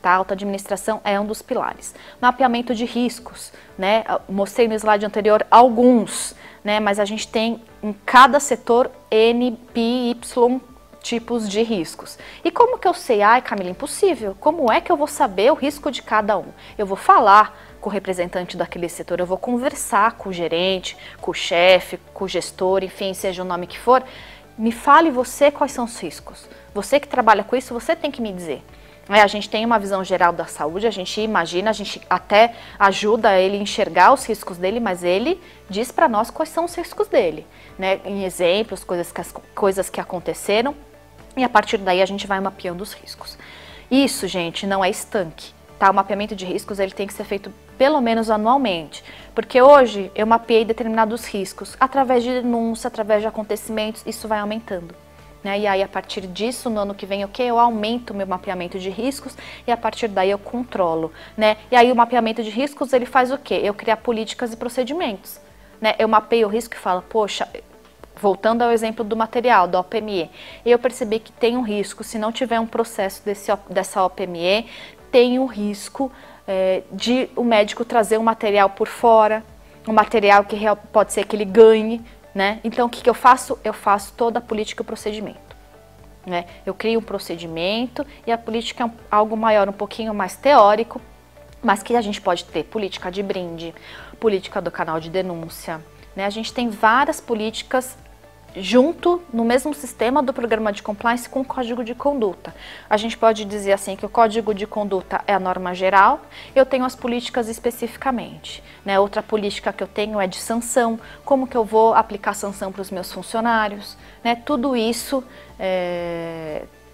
Tá? A alta administração é um dos pilares. Mapeamento de riscos, né? Mostrei no slide anterior alguns, né? Mas a gente tem em cada setor N, P, Y tipos de riscos. E como que eu sei? Ai, Camila, impossível. Como é que eu vou saber o risco de cada um? Eu vou falar com o representante daquele setor, eu vou conversar com o gerente, com o chefe, com o gestor, enfim, seja o nome que for. Me fale você quais são os riscos. Você que trabalha com isso, você tem que me dizer. A gente tem uma visão geral da saúde, a gente imagina, a gente até ajuda ele a enxergar os riscos dele, mas ele diz para nós quais são os riscos dele, né? Em exemplos, coisas que aconteceram, e a partir daí a gente vai mapeando os riscos. Isso, gente, não é estanque, tá? O mapeamento de riscos ele tem que ser feito pelo menos anualmente, porque hoje eu mapeei determinados riscos, através de denúncia, através de acontecimentos, isso vai aumentando. Né? E aí, a partir disso, no ano que vem, eu aumento o meu mapeamento de riscos e a partir daí eu controlo. Né? E aí, o mapeamento de riscos, ele faz o quê? Eu criar políticas e procedimentos. Né? Eu mapeio o risco e falo, poxa, voltando ao exemplo do material, da OPME, eu percebi que tem um risco, se não tiver um processo dessa OPME, tem um risco de o médico trazer um material por fora, um material que pode ser que ele ganhe. Né? Então, o que eu faço? Eu faço toda a política e o procedimento. Né? Eu crio um procedimento e a política é algo maior, um pouquinho mais teórico, mas que a gente pode ter política de brinde, política do canal de denúncia. Né? A gente tem várias políticas junto no mesmo sistema do programa de compliance com o código de conduta. A gente pode dizer assim que o código de conduta é a norma geral, eu tenho as políticas especificamente. Né? Outra política que eu tenho é de sanção, como que eu vou aplicar sanção para os meus funcionários. Né? Tudo isso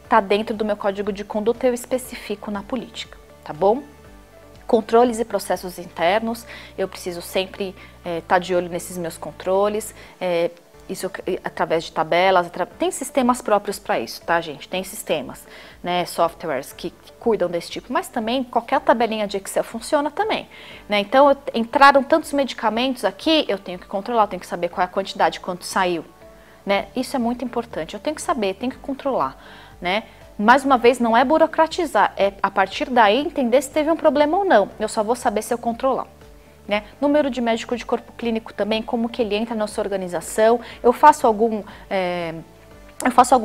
está dentro do meu código de conduta, eu especifico na política, tá bom? Controles e processos internos, eu preciso sempre estar de olho nesses meus controles, isso através de tabelas, tem sistemas próprios para isso, tá, gente? Tem sistemas, né, softwares que cuidam desse tipo, mas também qualquer tabelinha de Excel funciona também, né? Então, entraram tantos medicamentos aqui, eu tenho que controlar, eu tenho que saber qual é a quantidade, quanto saiu, né? Isso é muito importante, eu tenho que saber, tenho que controlar, né? Mais uma vez, não é burocratizar, é a partir daí entender se teve um problema ou não, eu só vou saber se eu controlar. Né? Número de médico de corpo clínico também, como que ele entra na sua organização, eu faço algum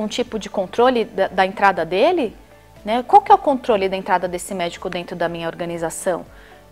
tipo de controle da entrada dele? Né? Qual que é o controle da entrada desse médico dentro da minha organização?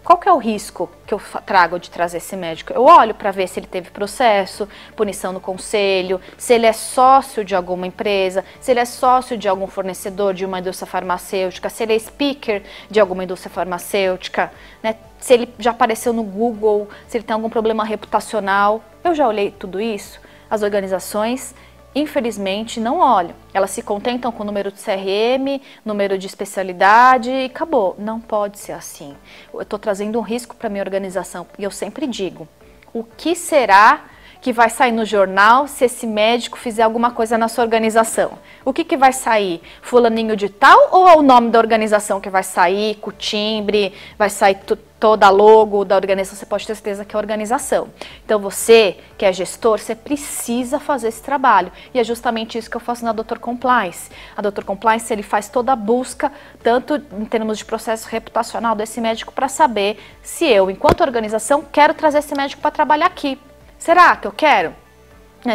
Qual que é o risco que eu trago de trazer esse médico? Eu olho para ver se ele teve processo, punição no conselho, se ele é sócio de alguma empresa, se ele é sócio de algum fornecedor de uma indústria farmacêutica, se ele é speaker de alguma indústria farmacêutica, né? Se ele já apareceu no Google, se ele tem algum problema reputacional. Eu já olhei tudo isso. As organizações, infelizmente, não olham. Elas se contentam com o número de CRM, número de especialidade e acabou. Não pode ser assim. Eu estou trazendo um risco para a minha organização. E eu sempre digo, o que será que vai sair no jornal se esse médico fizer alguma coisa na sua organização? O que vai sair? Fulaninho de tal ou é o nome da organização que vai sair, com o timbre, vai sair toda a logo da organização? Você pode ter certeza que é a organização. Então você, que é gestor, você precisa fazer esse trabalho. E é justamente isso que eu faço na Dr. Compliance. A Dr. Compliance, ele faz toda a busca, tanto em termos de processo reputacional desse médico, para saber se eu, enquanto organização, quero trazer esse médico para trabalhar aqui. Será que eu quero?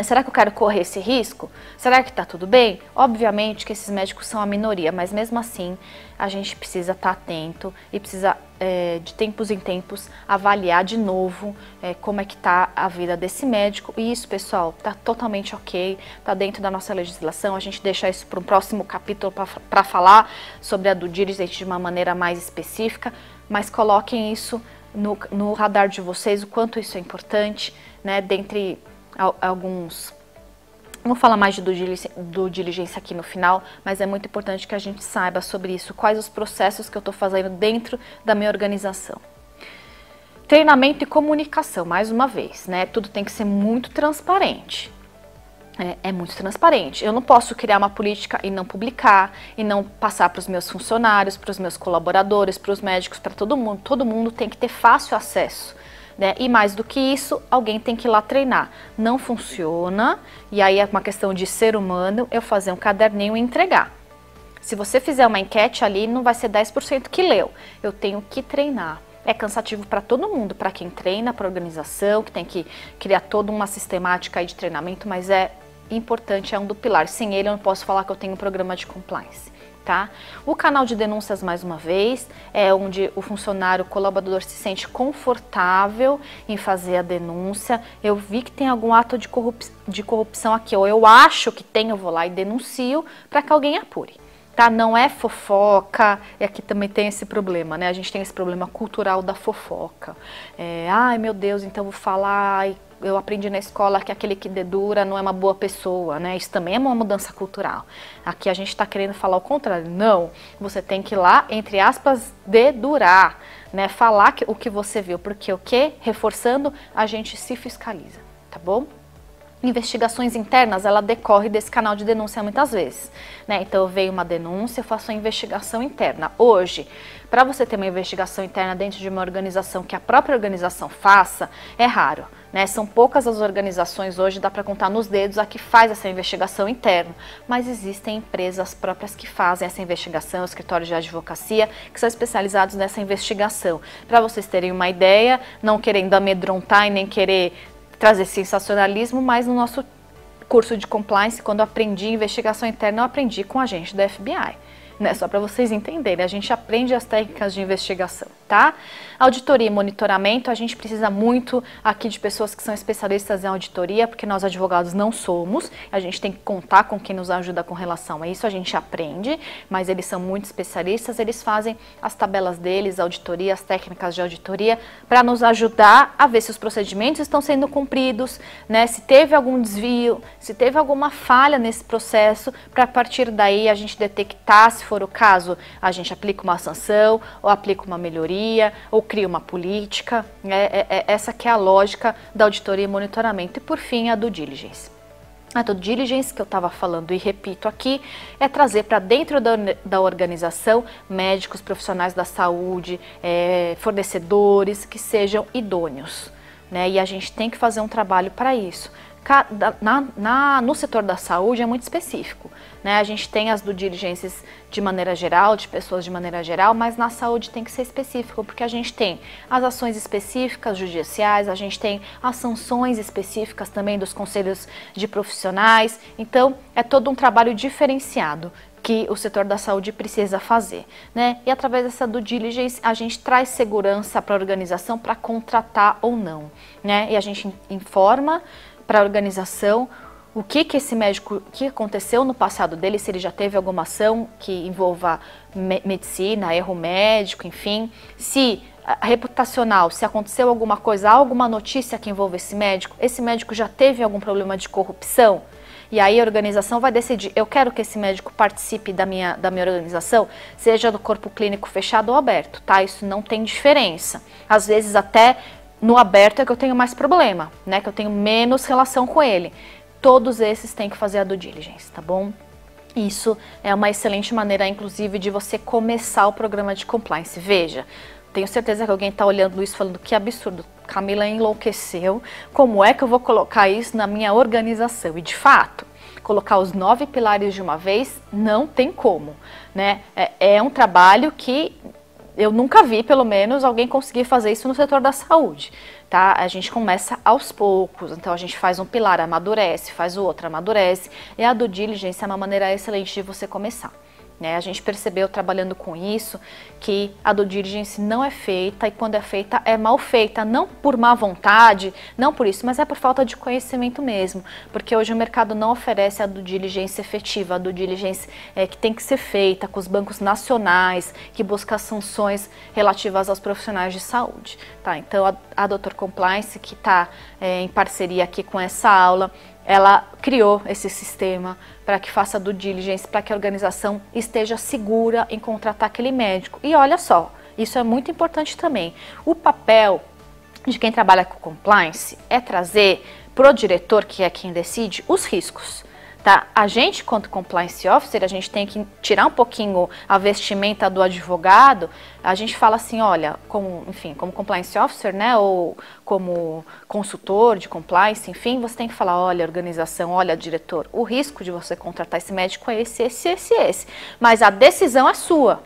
Será que eu quero correr esse risco? Será que está tudo bem? Obviamente que esses médicos são a minoria, mas mesmo assim a gente precisa estar atento e precisa de tempos em tempos avaliar de novo como é que está a vida desse médico. E isso, pessoal, está totalmente ok, está dentro da nossa legislação. A gente deixa isso para um próximo capítulo para falar sobre a due diligence de uma maneira mais específica, mas coloquem isso no radar de vocês, o quanto isso é importante, né, dentre alguns... Não vou falar mais de due diligência aqui no final, mas é muito importante que a gente saiba sobre isso, quais os processos que eu estou fazendo dentro da minha organização. Treinamento e comunicação, mais uma vez, né? Tudo tem que ser muito transparente. É muito transparente. Eu não posso criar uma política e não publicar, e não passar para os meus funcionários, para os meus colaboradores, para os médicos, para todo mundo. Todo mundo tem que ter fácil acesso, né? E mais do que isso, alguém tem que ir lá treinar. Não funciona, e aí é uma questão de ser humano, eu fazer um caderninho e entregar. Se você fizer uma enquete ali, não vai ser 10% que leu. Eu tenho que treinar. É cansativo para todo mundo, para quem treina, para a organização, que tem que criar toda uma sistemática aí de treinamento, mas é importante, é um do pilar. Sem ele eu não posso falar que eu tenho um programa de compliance, tá? O canal de denúncias, mais uma vez, é onde o funcionário, o colaborador se sente confortável em fazer a denúncia. Eu vi que tem algum ato de corrupção aqui, ou eu acho que tem, eu vou lá e denuncio para que alguém apure. Tá? Não é fofoca, e aqui também tem esse problema, né? A gente tem esse problema cultural da fofoca. Ai meu Deus, então vou falar, eu aprendi na escola que aquele que dedura não é uma boa pessoa, né? Isso também é uma mudança cultural. Aqui a gente está querendo falar o contrário. Não, você tem que ir lá, entre aspas, dedurar, né? Falar o que você viu, porque o quê? Reforçando, a gente se fiscaliza, tá bom? Investigações internas, ela decorre desse canal de denúncia muitas vezes, né? Então veio uma denúncia, eu faço a investigação interna. Hoje, para você ter uma investigação interna dentro de uma organização que a própria organização faça, é raro, né? São poucas as organizações hoje, dá para contar nos dedos a que faz essa investigação interna, mas existem empresas próprias que fazem essa investigação, escritórios de advocacia, que são especializados nessa investigação. Para vocês terem uma ideia, não querendo amedrontar e nem querer trazer sensacionalismo, mas no nosso curso de compliance, quando eu aprendi investigação interna, eu aprendi com a gente da FBI, né? Só para vocês entenderem, a gente aprende as técnicas de investigação, tá? Auditoria e monitoramento, a gente precisa muito aqui de pessoas que são especialistas em auditoria, porque nós advogados não somos, a gente tem que contar com quem nos ajuda com relação a isso, a gente aprende, mas eles são muito especialistas, eles fazem as tabelas deles, auditoria, as técnicas de auditoria, para nos ajudar a ver se os procedimentos estão sendo cumpridos, né? Se teve algum desvio, se teve alguma falha nesse processo, para a partir daí a gente detectar, se for o caso, a gente aplica uma sanção, ou aplica uma melhoria, ou cria uma política, essa que é a lógica da auditoria e monitoramento. E por fim, a due diligence. A due diligence, que eu estava falando e repito aqui, é trazer para dentro da organização médicos, profissionais da saúde, fornecedores que sejam idôneos, né? E a gente tem que fazer um trabalho para isso. No setor da saúde é muito específico, né? A gente tem as due diligências de maneira geral, de pessoas de maneira geral, mas na saúde tem que ser específico, porque a gente tem as ações específicas judiciais, a gente tem as sanções específicas também dos conselhos de profissionais, então é todo um trabalho diferenciado que o setor da saúde precisa fazer, né? E através dessa due diligence a gente traz segurança para a organização para contratar ou não, né? E a gente informa para a organização o que esse médico, o que aconteceu no passado dele, se ele já teve alguma ação que envolva medicina, erro médico, enfim, se reputacional, se aconteceu alguma coisa, alguma notícia que envolva esse médico já teve algum problema de corrupção, e aí a organização vai decidir, eu quero que esse médico participe da minha organização, seja do corpo clínico fechado ou aberto, tá? Isso não tem diferença. Às vezes até no aberto é que eu tenho mais problema, né? Que eu tenho menos relação com ele. Todos esses têm que fazer a due diligence, tá bom? Isso é uma excelente maneira, inclusive, de você começar o programa de compliance. Veja, tenho certeza que alguém está olhando isso falando que absurdo, Camila enlouqueceu, como é que eu vou colocar isso na minha organização? E de fato, colocar os 9 pilares de uma vez não tem como, né? É um trabalho que eu nunca vi, pelo menos, alguém conseguir fazer isso no setor da saúde, tá? A gente começa aos poucos, então a gente faz um pilar, amadurece, faz o outro, amadurece, e a due diligence é uma maneira excelente de você começar, né? A gente percebeu, trabalhando com isso, que a due diligence não é feita, e quando é feita, é mal feita, não por má vontade, não por isso, mas é por falta de conhecimento mesmo, porque hoje o mercado não oferece a due diligence efetiva, a due diligence que tem que ser feita com os bancos nacionais, que busca sanções relativas aos profissionais de saúde, tá? Então a Dr. Compliance, que está em parceria aqui com essa aula, ela criou esse sistema para que faça due diligence, para que a organização esteja segura em contratar aquele médico. E olha só, isso é muito importante também. O papel de quem trabalha com compliance é trazer para o diretor, que é quem decide, os riscos. Tá? A gente, quanto compliance officer, a gente tem que tirar um pouquinho a vestimenta do advogado. A gente fala assim, olha, como compliance officer, né, ou como consultor de compliance, enfim, você tem que falar, olha, organização, olha, diretor, o risco de você contratar esse médico é esse. Mas a decisão é sua,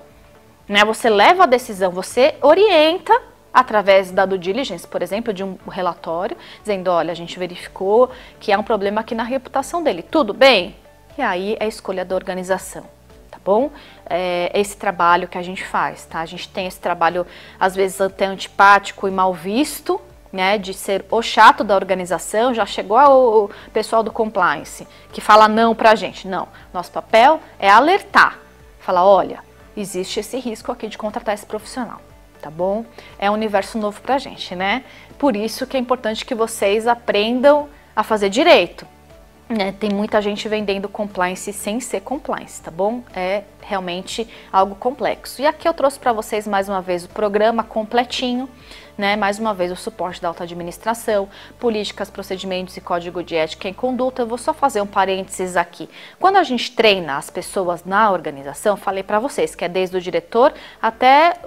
né? Você leva a decisão, você orienta através da due diligence, por exemplo, de um relatório, dizendo, olha, a gente verificou que há um problema aqui na reputação dele, tudo bem? E aí é a escolha da organização, tá bom? É esse trabalho que a gente faz, tá? A gente tem esse trabalho, às vezes, até antipático e mal visto, né, de ser o chato da organização. Já chegou o pessoal do compliance, que fala não pra gente. Não, nosso papel é alertar, falar, olha, existe esse risco aqui de contratar esse profissional. Tá bom? É um universo novo pra gente, né? Por isso que é importante que vocês aprendam a fazer direito, né? Tem muita gente vendendo compliance sem ser compliance, tá bom? É realmente algo complexo. E aqui eu trouxe para vocês mais uma vez o programa completinho, né? Mais uma vez o suporte da alta administração, políticas, procedimentos e código de ética em conduta. Eu vou só fazer um parênteses aqui. Quando a gente treina as pessoas na organização, falei para vocês que é desde o diretor até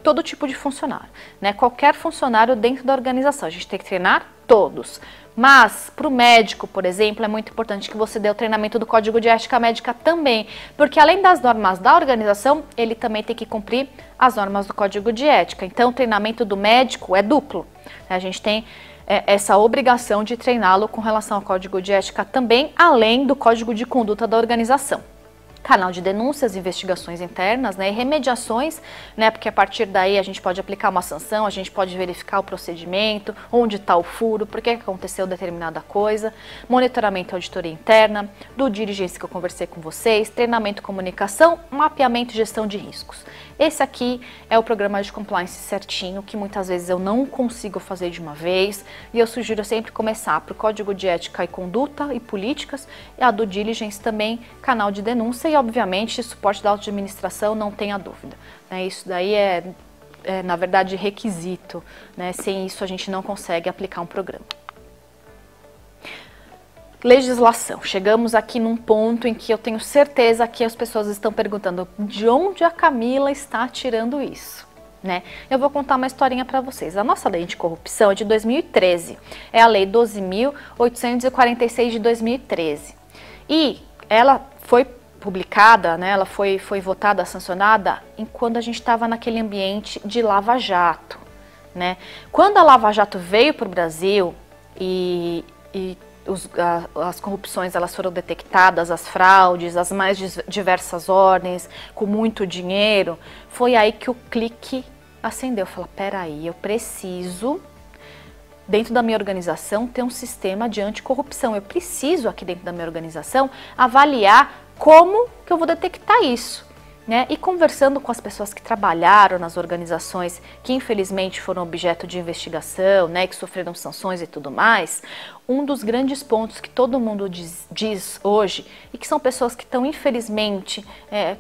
todo tipo de funcionário, né? Qualquer funcionário dentro da organização, a gente tem que treinar todos. Mas, para o médico, por exemplo, é muito importante que você dê o treinamento do Código de Ética Médica também, porque além das normas da organização, ele também tem que cumprir as normas do Código de Ética. Então, o treinamento do médico é duplo. A gente tem essa obrigação de treiná-lo com relação ao Código de Ética também, além do Código de Conduta da organização. Canal de denúncias, investigações internas, né, e remediações, né, porque a partir daí a gente pode aplicar uma sanção, a gente pode verificar o procedimento, onde está o furo, por que aconteceu determinada coisa, monitoramento e auditoria interna, do diligência que eu conversei com vocês, treinamento, comunicação, mapeamento e gestão de riscos. Esse aqui é o programa de compliance certinho, que muitas vezes eu não consigo fazer de uma vez, e eu sugiro sempre começar para o Código de Ética e Conduta e Políticas, e a do diligence também, canal de denúncia, e obviamente suporte da alta administração, não tenha dúvida, né? Isso daí é na verdade requisito, né? Sem isso a gente não consegue aplicar um programa. Legislação. Chegamos aqui num ponto em que eu tenho certeza que as pessoas estão perguntando de onde a Camila está tirando isso, né? Eu vou contar uma historinha para vocês. A nossa lei anticorrupção é de 2013, é a lei 12.846 de 2013, e ela foi publicada, né, ela foi votada, sancionada, quando a gente estava naquele ambiente de Lava Jato, né? Quando a Lava Jato veio para o Brasil e as corrupções elas foram detectadas, as fraudes, as mais diversas ordens, com muito dinheiro, foi aí que o clique acendeu. Falei, peraí, eu preciso, dentro da minha organização, ter um sistema de anticorrupção. Eu preciso, aqui dentro da minha organização, avaliar como que eu vou detectar isso, né? E conversando com as pessoas que trabalharam nas organizações que infelizmente foram objeto de investigação, né, que sofreram sanções e tudo mais, um dos grandes pontos que todo mundo diz hoje, e que são pessoas que estão infelizmente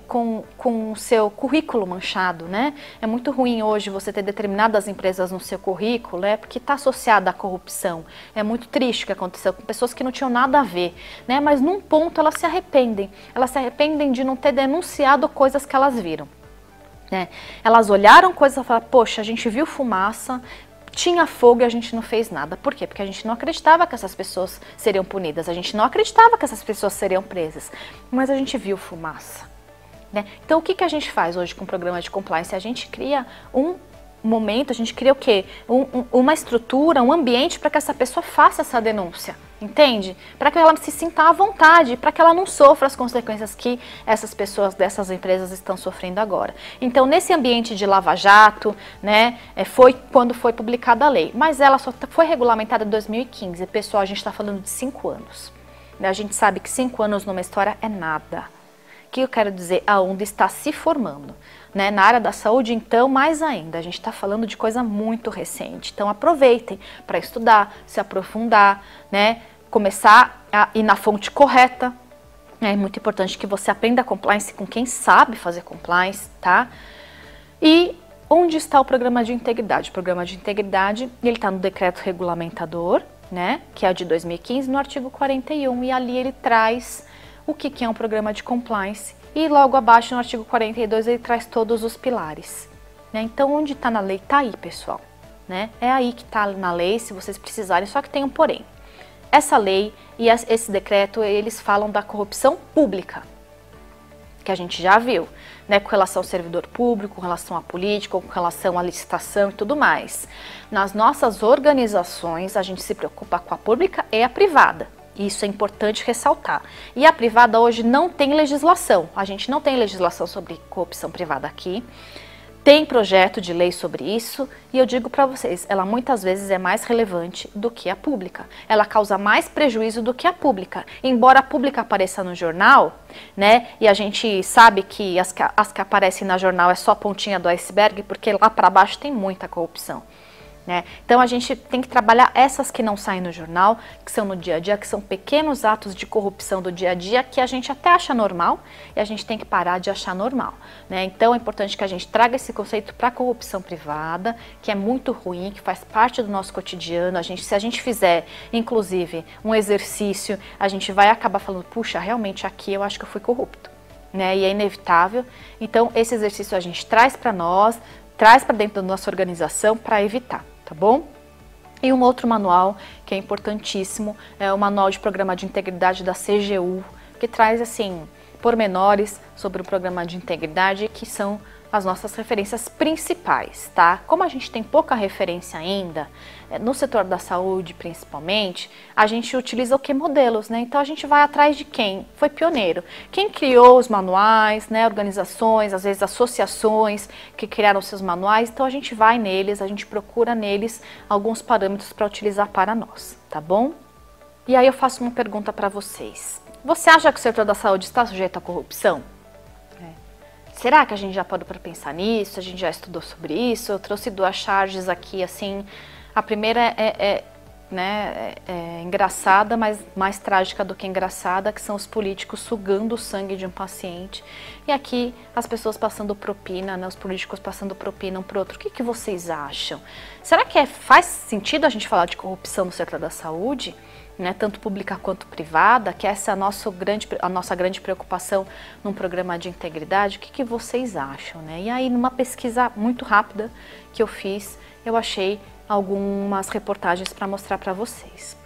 com o seu currículo manchado, né? É muito ruim hoje você ter determinadas empresas no seu currículo, né, porque está associada à corrupção. É muito triste o que aconteceu com pessoas que não tinham nada a ver, né? Mas num ponto elas se arrependem de não ter denunciado coisas que elas viram, né? Elas olharam coisas e falaram, poxa, a gente viu fumaça, tinha fogo e a gente não fez nada. Por quê? Porque a gente não acreditava que essas pessoas seriam punidas, a gente não acreditava que essas pessoas seriam presas, mas a gente viu fumaça, né? Então o que a gente faz hoje com o programa de compliance? A gente cria um momento, a gente cria o quê? Uma estrutura, um ambiente para que essa pessoa faça essa denúncia, entende? Para que ela se sinta à vontade, para que ela não sofra as consequências que essas pessoas dessas empresas estão sofrendo agora. Então, nesse ambiente de Lava Jato, né, foi quando foi publicada a lei, mas ela só foi regulamentada em 2015. Pessoal, a gente está falando de 5 anos. A gente sabe que 5 anos numa história é nada. O que eu quero dizer? A onda está se formando, né? Na área da saúde, então, mais ainda. A gente está falando de coisa muito recente. Então, aproveitem para estudar, se aprofundar, né? Começar a ir na fonte correta. É muito importante que você aprenda compliance com quem sabe fazer compliance, tá? E onde está o programa de integridade? O programa de integridade, ele está no decreto regulamentador, né, que é o de 2015, no artigo 41, e ali ele traz o que é um programa de compliance, e logo abaixo no artigo 42 ele traz todos os pilares, né? Então onde está na lei? Está aí, pessoal, né? É aí que está na lei, se vocês precisarem, só que tem um porém. Essa lei e esse decreto, eles falam da corrupção pública, que a gente já viu, né, com relação ao servidor público, com relação à política, com relação à licitação e tudo mais. Nas nossas organizações, a gente se preocupa com a pública e a privada. Isso é importante ressaltar. E a privada hoje não tem legislação. A gente não tem legislação sobre corrupção privada aqui. Tem projeto de lei sobre isso e eu digo para vocês, ela muitas vezes é mais relevante do que a pública. Ela causa mais prejuízo do que a pública. Embora a pública apareça no jornal, né, e a gente sabe que as que aparecem no jornal é só a pontinha do iceberg, porque lá para baixo tem muita corrupção. Né? Então a gente tem que trabalhar essas que não saem no jornal, que são no dia a dia, que são pequenos atos de corrupção do dia a dia que a gente até acha normal e a gente tem que parar de achar normal, né? Então é importante que a gente traga esse conceito para a corrupção privada, que é muito ruim, que faz parte do nosso cotidiano. Se a gente fizer, inclusive, um exercício, a gente vai acabar falando, puxa, realmente aqui eu acho que eu fui corrupto, né? E é inevitável. Então esse exercício a gente traz para nós, traz para dentro da nossa organização para evitar. Tá bom? E um outro manual que é importantíssimo é o Manual de Programa de Integridade da CGU, que traz, assim, pormenores sobre o programa de integridade, que são as nossas referências principais, tá? Como a gente tem pouca referência ainda, no setor da saúde principalmente, a gente utiliza o que? Modelos, né? Então a gente vai atrás de quem foi pioneiro. Quem criou os manuais, né? Organizações, às vezes associações que criaram seus manuais, então a gente vai neles, a gente procura neles alguns parâmetros para utilizar para nós, tá bom? E aí eu faço uma pergunta para vocês. Você acha que o setor da saúde está sujeito à corrupção? Será que a gente já parou para pensar nisso? A gente já estudou sobre isso? Eu trouxe duas charges aqui, assim. A primeira é engraçada, mas mais trágica do que engraçada, que são os políticos sugando o sangue de um paciente. E aqui as pessoas passando propina, né? Os políticos passando propina um para o outro. O que vocês acham? Será que faz sentido a gente falar de corrupção no setor da saúde? Né, tanto pública quanto privada, que essa é a nossa grande preocupação num programa de integridade. O que vocês acham? Né? E aí, numa pesquisa muito rápida que eu fiz, eu achei algumas reportagens para mostrar para vocês.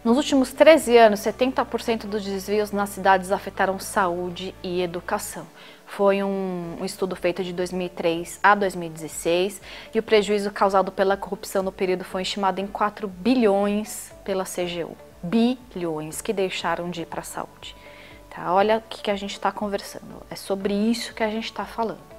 Nos últimos 13 anos, 70% dos desvios nas cidades afetaram saúde e educação. Foi um estudo feito de 2003 a 2016 e o prejuízo causado pela corrupção no período foi estimado em 4 bilhões pela CGU. Bilhões que deixaram de ir para a saúde. Tá? Olha o que a gente está conversando. É sobre isso que a gente está falando.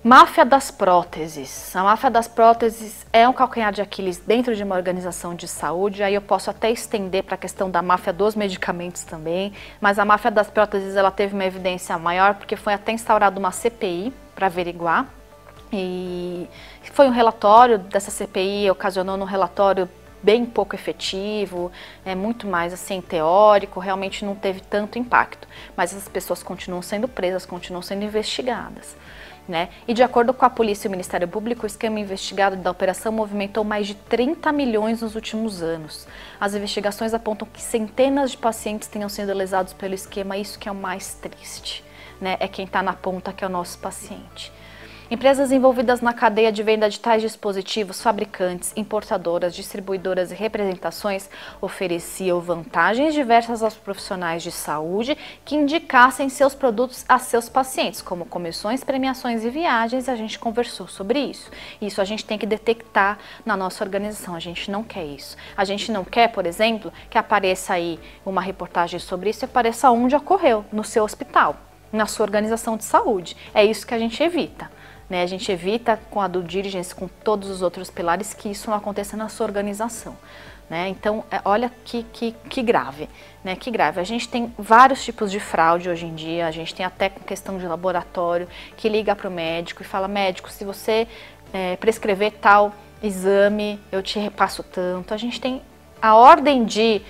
Máfia das próteses. A máfia das próteses é um calcanhar de Aquiles dentro de uma organização de saúde. Aí eu posso até estender para a questão da máfia dos medicamentos também. Mas a máfia das próteses, ela teve uma evidência maior porque foi até instaurada uma CPI para averiguar. E foi um relatório dessa CPI, ocasionou um relatório bem pouco efetivo, muito mais assim teórico, realmente não teve tanto impacto. Mas as pessoas continuam sendo presas, continuam sendo investigadas. Né? E de acordo com a polícia e o Ministério Público, o esquema investigado da operação movimentou mais de 30 milhões nos últimos anos. As investigações apontam que centenas de pacientes tenham sido lesados pelo esquema, isso que é o mais triste, né? É quem está na ponta que é o nosso paciente. Empresas envolvidas na cadeia de venda de tais dispositivos, fabricantes, importadoras, distribuidoras e representações ofereciam vantagens diversas aos profissionais de saúde que indicassem seus produtos a seus pacientes, como comissões, premiações e viagens. A gente conversou sobre isso. Isso a gente tem que detectar na nossa organização, a gente não quer isso. A gente não quer, por exemplo, que apareça aí uma reportagem sobre isso e apareça onde ocorreu, no seu hospital, na sua organização de saúde. É isso que a gente evita. A gente evita com a due diligence, com todos os outros pilares, que isso não aconteça na sua organização. Né? Então, olha que grave, né? Que grave. A gente tem vários tipos de fraude hoje em dia, a gente tem até questão de laboratório, que liga para o médico e fala, médico, se você prescrever tal exame, eu te repasso tanto. A gente tem a ordem de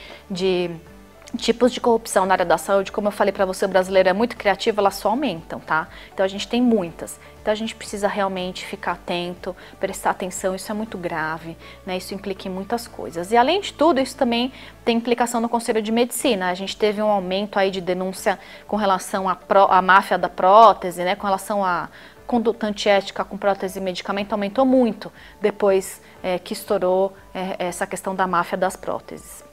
tipos de corrupção na área da saúde, como eu falei para você, o brasileiro é muito criativo, elas só aumentam, tá? Então a gente tem muitas. Então a gente precisa realmente ficar atento, prestar atenção, isso é muito grave, né? Isso implica em muitas coisas. E além de tudo, isso também tem implicação no Conselho de Medicina. A gente teve um aumento aí de denúncia com relação à máfia da prótese, né? Com relação à conduta antiética com prótese e medicamento, aumentou muito depois que estourou essa questão da máfia das próteses.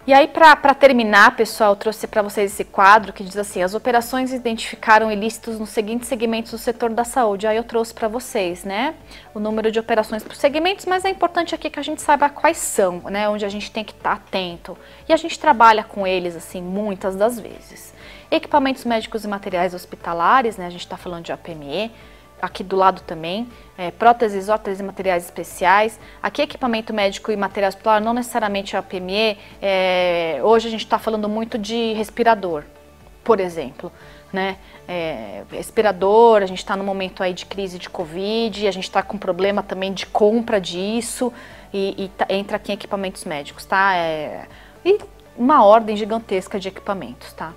E aí, para terminar, pessoal, eu trouxe para vocês esse quadro que diz assim: as operações identificaram ilícitos nos seguintes segmentos do setor da saúde. Aí eu trouxe para vocês, né, o número de operações por segmentos, mas é importante aqui que a gente saiba quais são, né, onde a gente tem que estar atento. E a gente trabalha com eles, assim, muitas das vezes. Equipamentos médicos e materiais hospitalares, né, a gente está falando de APME. Aqui do lado também, próteses, órteses e materiais especiais. Aqui equipamento médico e material hospitalar, não necessariamente a APME. Hoje a gente está falando muito de respirador, por exemplo, né? Respirador, a gente está no momento aí de crise de Covid, a gente está com problema também de compra disso e entra aqui em equipamentos médicos, tá? E uma ordem gigantesca de equipamentos, tá?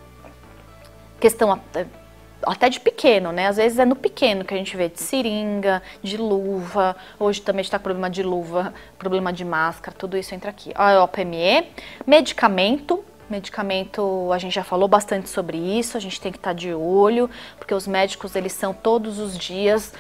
Questão até de pequeno, né? Às vezes é no pequeno que a gente vê de seringa, de luva. Hoje também está com problema de luva, problema de máscara, tudo isso entra aqui. A OPME, medicamento, a gente já falou bastante sobre isso, a gente tem que estar de olho, porque os médicos, eles são todos os dias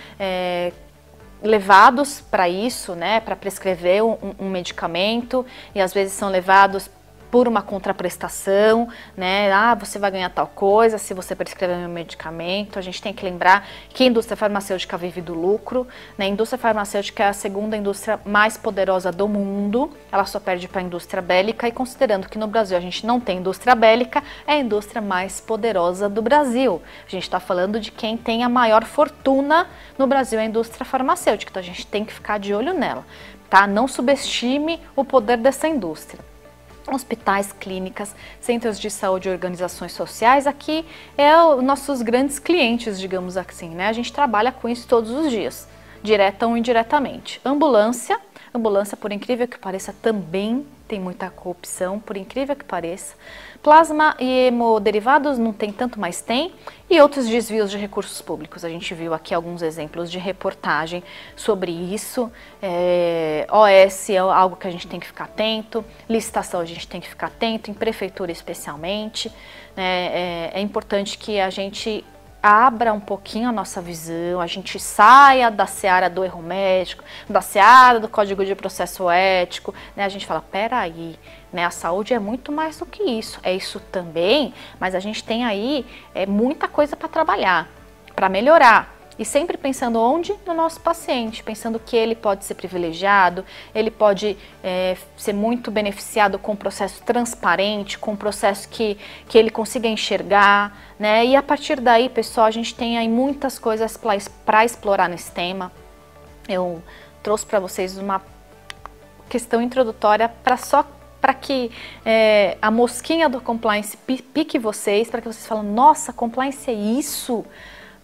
levados para isso, né? Para prescrever um medicamento, e às vezes são levados por uma contraprestação, né? Ah, você vai ganhar tal coisa se você prescrever meu medicamento. A gente tem que lembrar que a indústria farmacêutica vive do lucro, né? A indústria farmacêutica é a segunda indústria mais poderosa do mundo, ela só perde para a indústria bélica, e considerando que no Brasil a gente não tem indústria bélica, é a indústria mais poderosa do Brasil. A gente está falando de quem tem a maior fortuna no Brasil, é a indústria farmacêutica, então a gente tem que ficar de olho nela, tá? Não subestime o poder dessa indústria. Hospitais, clínicas, centros de saúde e organizações sociais, aqui os nossos grandes clientes, digamos assim, né? A gente trabalha com isso todos os dias, direta ou indiretamente. Ambulância, por incrível que pareça, também tem muita corrupção, por incrível que pareça. Plasma e hemoderivados não tem tanto, mas tem. E outros desvios de recursos públicos. A gente viu aqui alguns exemplos de reportagem sobre isso. OS é algo que a gente tem que ficar atento. Licitação a gente tem que ficar atento, em prefeitura especialmente. É importante que a gente abra um pouquinho a nossa visão, a gente saia da seara do erro médico, da seara do Código de Processo Ético, né? A gente fala, peraí, né? A saúde é muito mais do que isso, é isso também, mas a gente tem aí muita coisa para trabalhar, para melhorar. E sempre pensando onde? No nosso paciente, pensando que ele pode ser privilegiado, ele pode ser muito beneficiado com um processo transparente, com um processo que ele consiga enxergar, né? E a partir daí, pessoal, a gente tem aí muitas coisas para explorar nesse tema. Eu trouxe para vocês uma questão introdutória para que a mosquinha do compliance pique vocês, para que vocês falem, nossa, compliance é isso?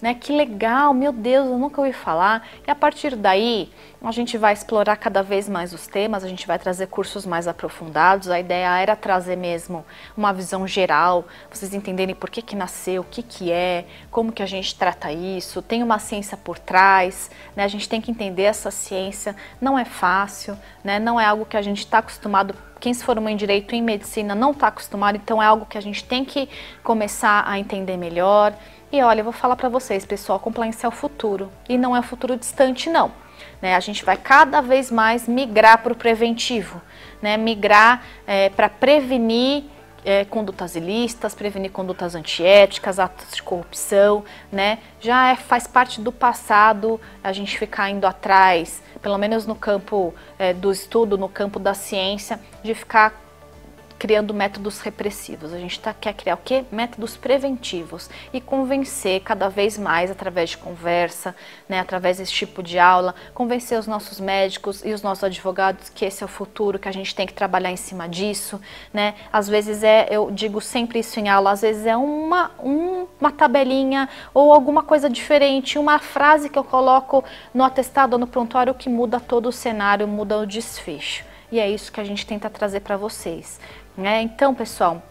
Né? Que legal, meu Deus, eu nunca ouvi falar. E a partir daí, a gente vai explorar cada vez mais os temas, a gente vai trazer cursos mais aprofundados. A ideia era trazer mesmo uma visão geral, vocês entenderem por que nasceu, o que é, como que a gente trata isso, tem uma ciência por trás, né? A gente tem que entender essa ciência, não é fácil, né? Não é algo que a gente está acostumado. Quem se formou em Direito e em Medicina não está acostumado, então é algo que a gente tem que começar a entender melhor. E olha, eu vou falar para vocês, pessoal, compliance é o futuro, e não é o futuro distante, não. Né? A gente vai cada vez mais migrar para o preventivo, né? Migrar para prevenir condutas ilícitas, prevenir condutas antiéticas, atos de corrupção, né? Já faz parte do passado a gente ficar indo atrás, pelo menos no campo do estudo, no campo da ciência, de ficar criando métodos repressivos. A gente quer criar o quê? Métodos preventivos e convencer cada vez mais através de conversa, né, através desse tipo de aula, convencer os nossos médicos e os nossos advogados que esse é o futuro, que a gente tem que trabalhar em cima disso, né? Às vezes eu digo sempre isso em aula, às vezes é uma tabelinha ou alguma coisa diferente, uma frase que eu coloco no atestado ou no prontuário que muda todo o cenário, muda o desfecho. E é isso que a gente tenta trazer para vocês. Então, pessoal,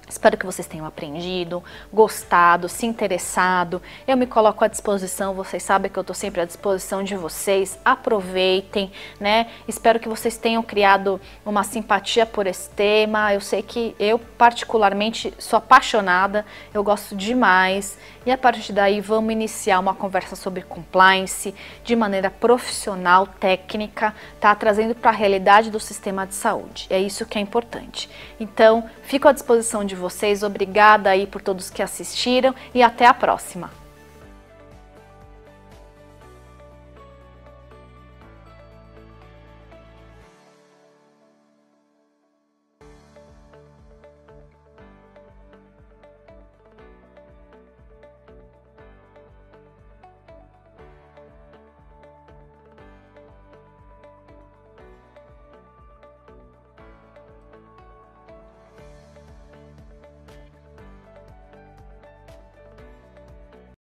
Espero que vocês tenham aprendido, gostado, se interessado. Eu me coloco à disposição, vocês sabem que eu estou sempre à disposição de vocês. Aproveitem, né? Espero que vocês tenham criado uma simpatia por esse tema. Eu sei que eu particularmente sou apaixonada, eu gosto demais. E a partir daí vamos iniciar uma conversa sobre compliance de maneira profissional, técnica, tá? Trazendo para a realidade do sistema de saúde. É isso que é importante. Então, fico à disposição de vocês. Obrigada aí por todos que assistiram e até a próxima.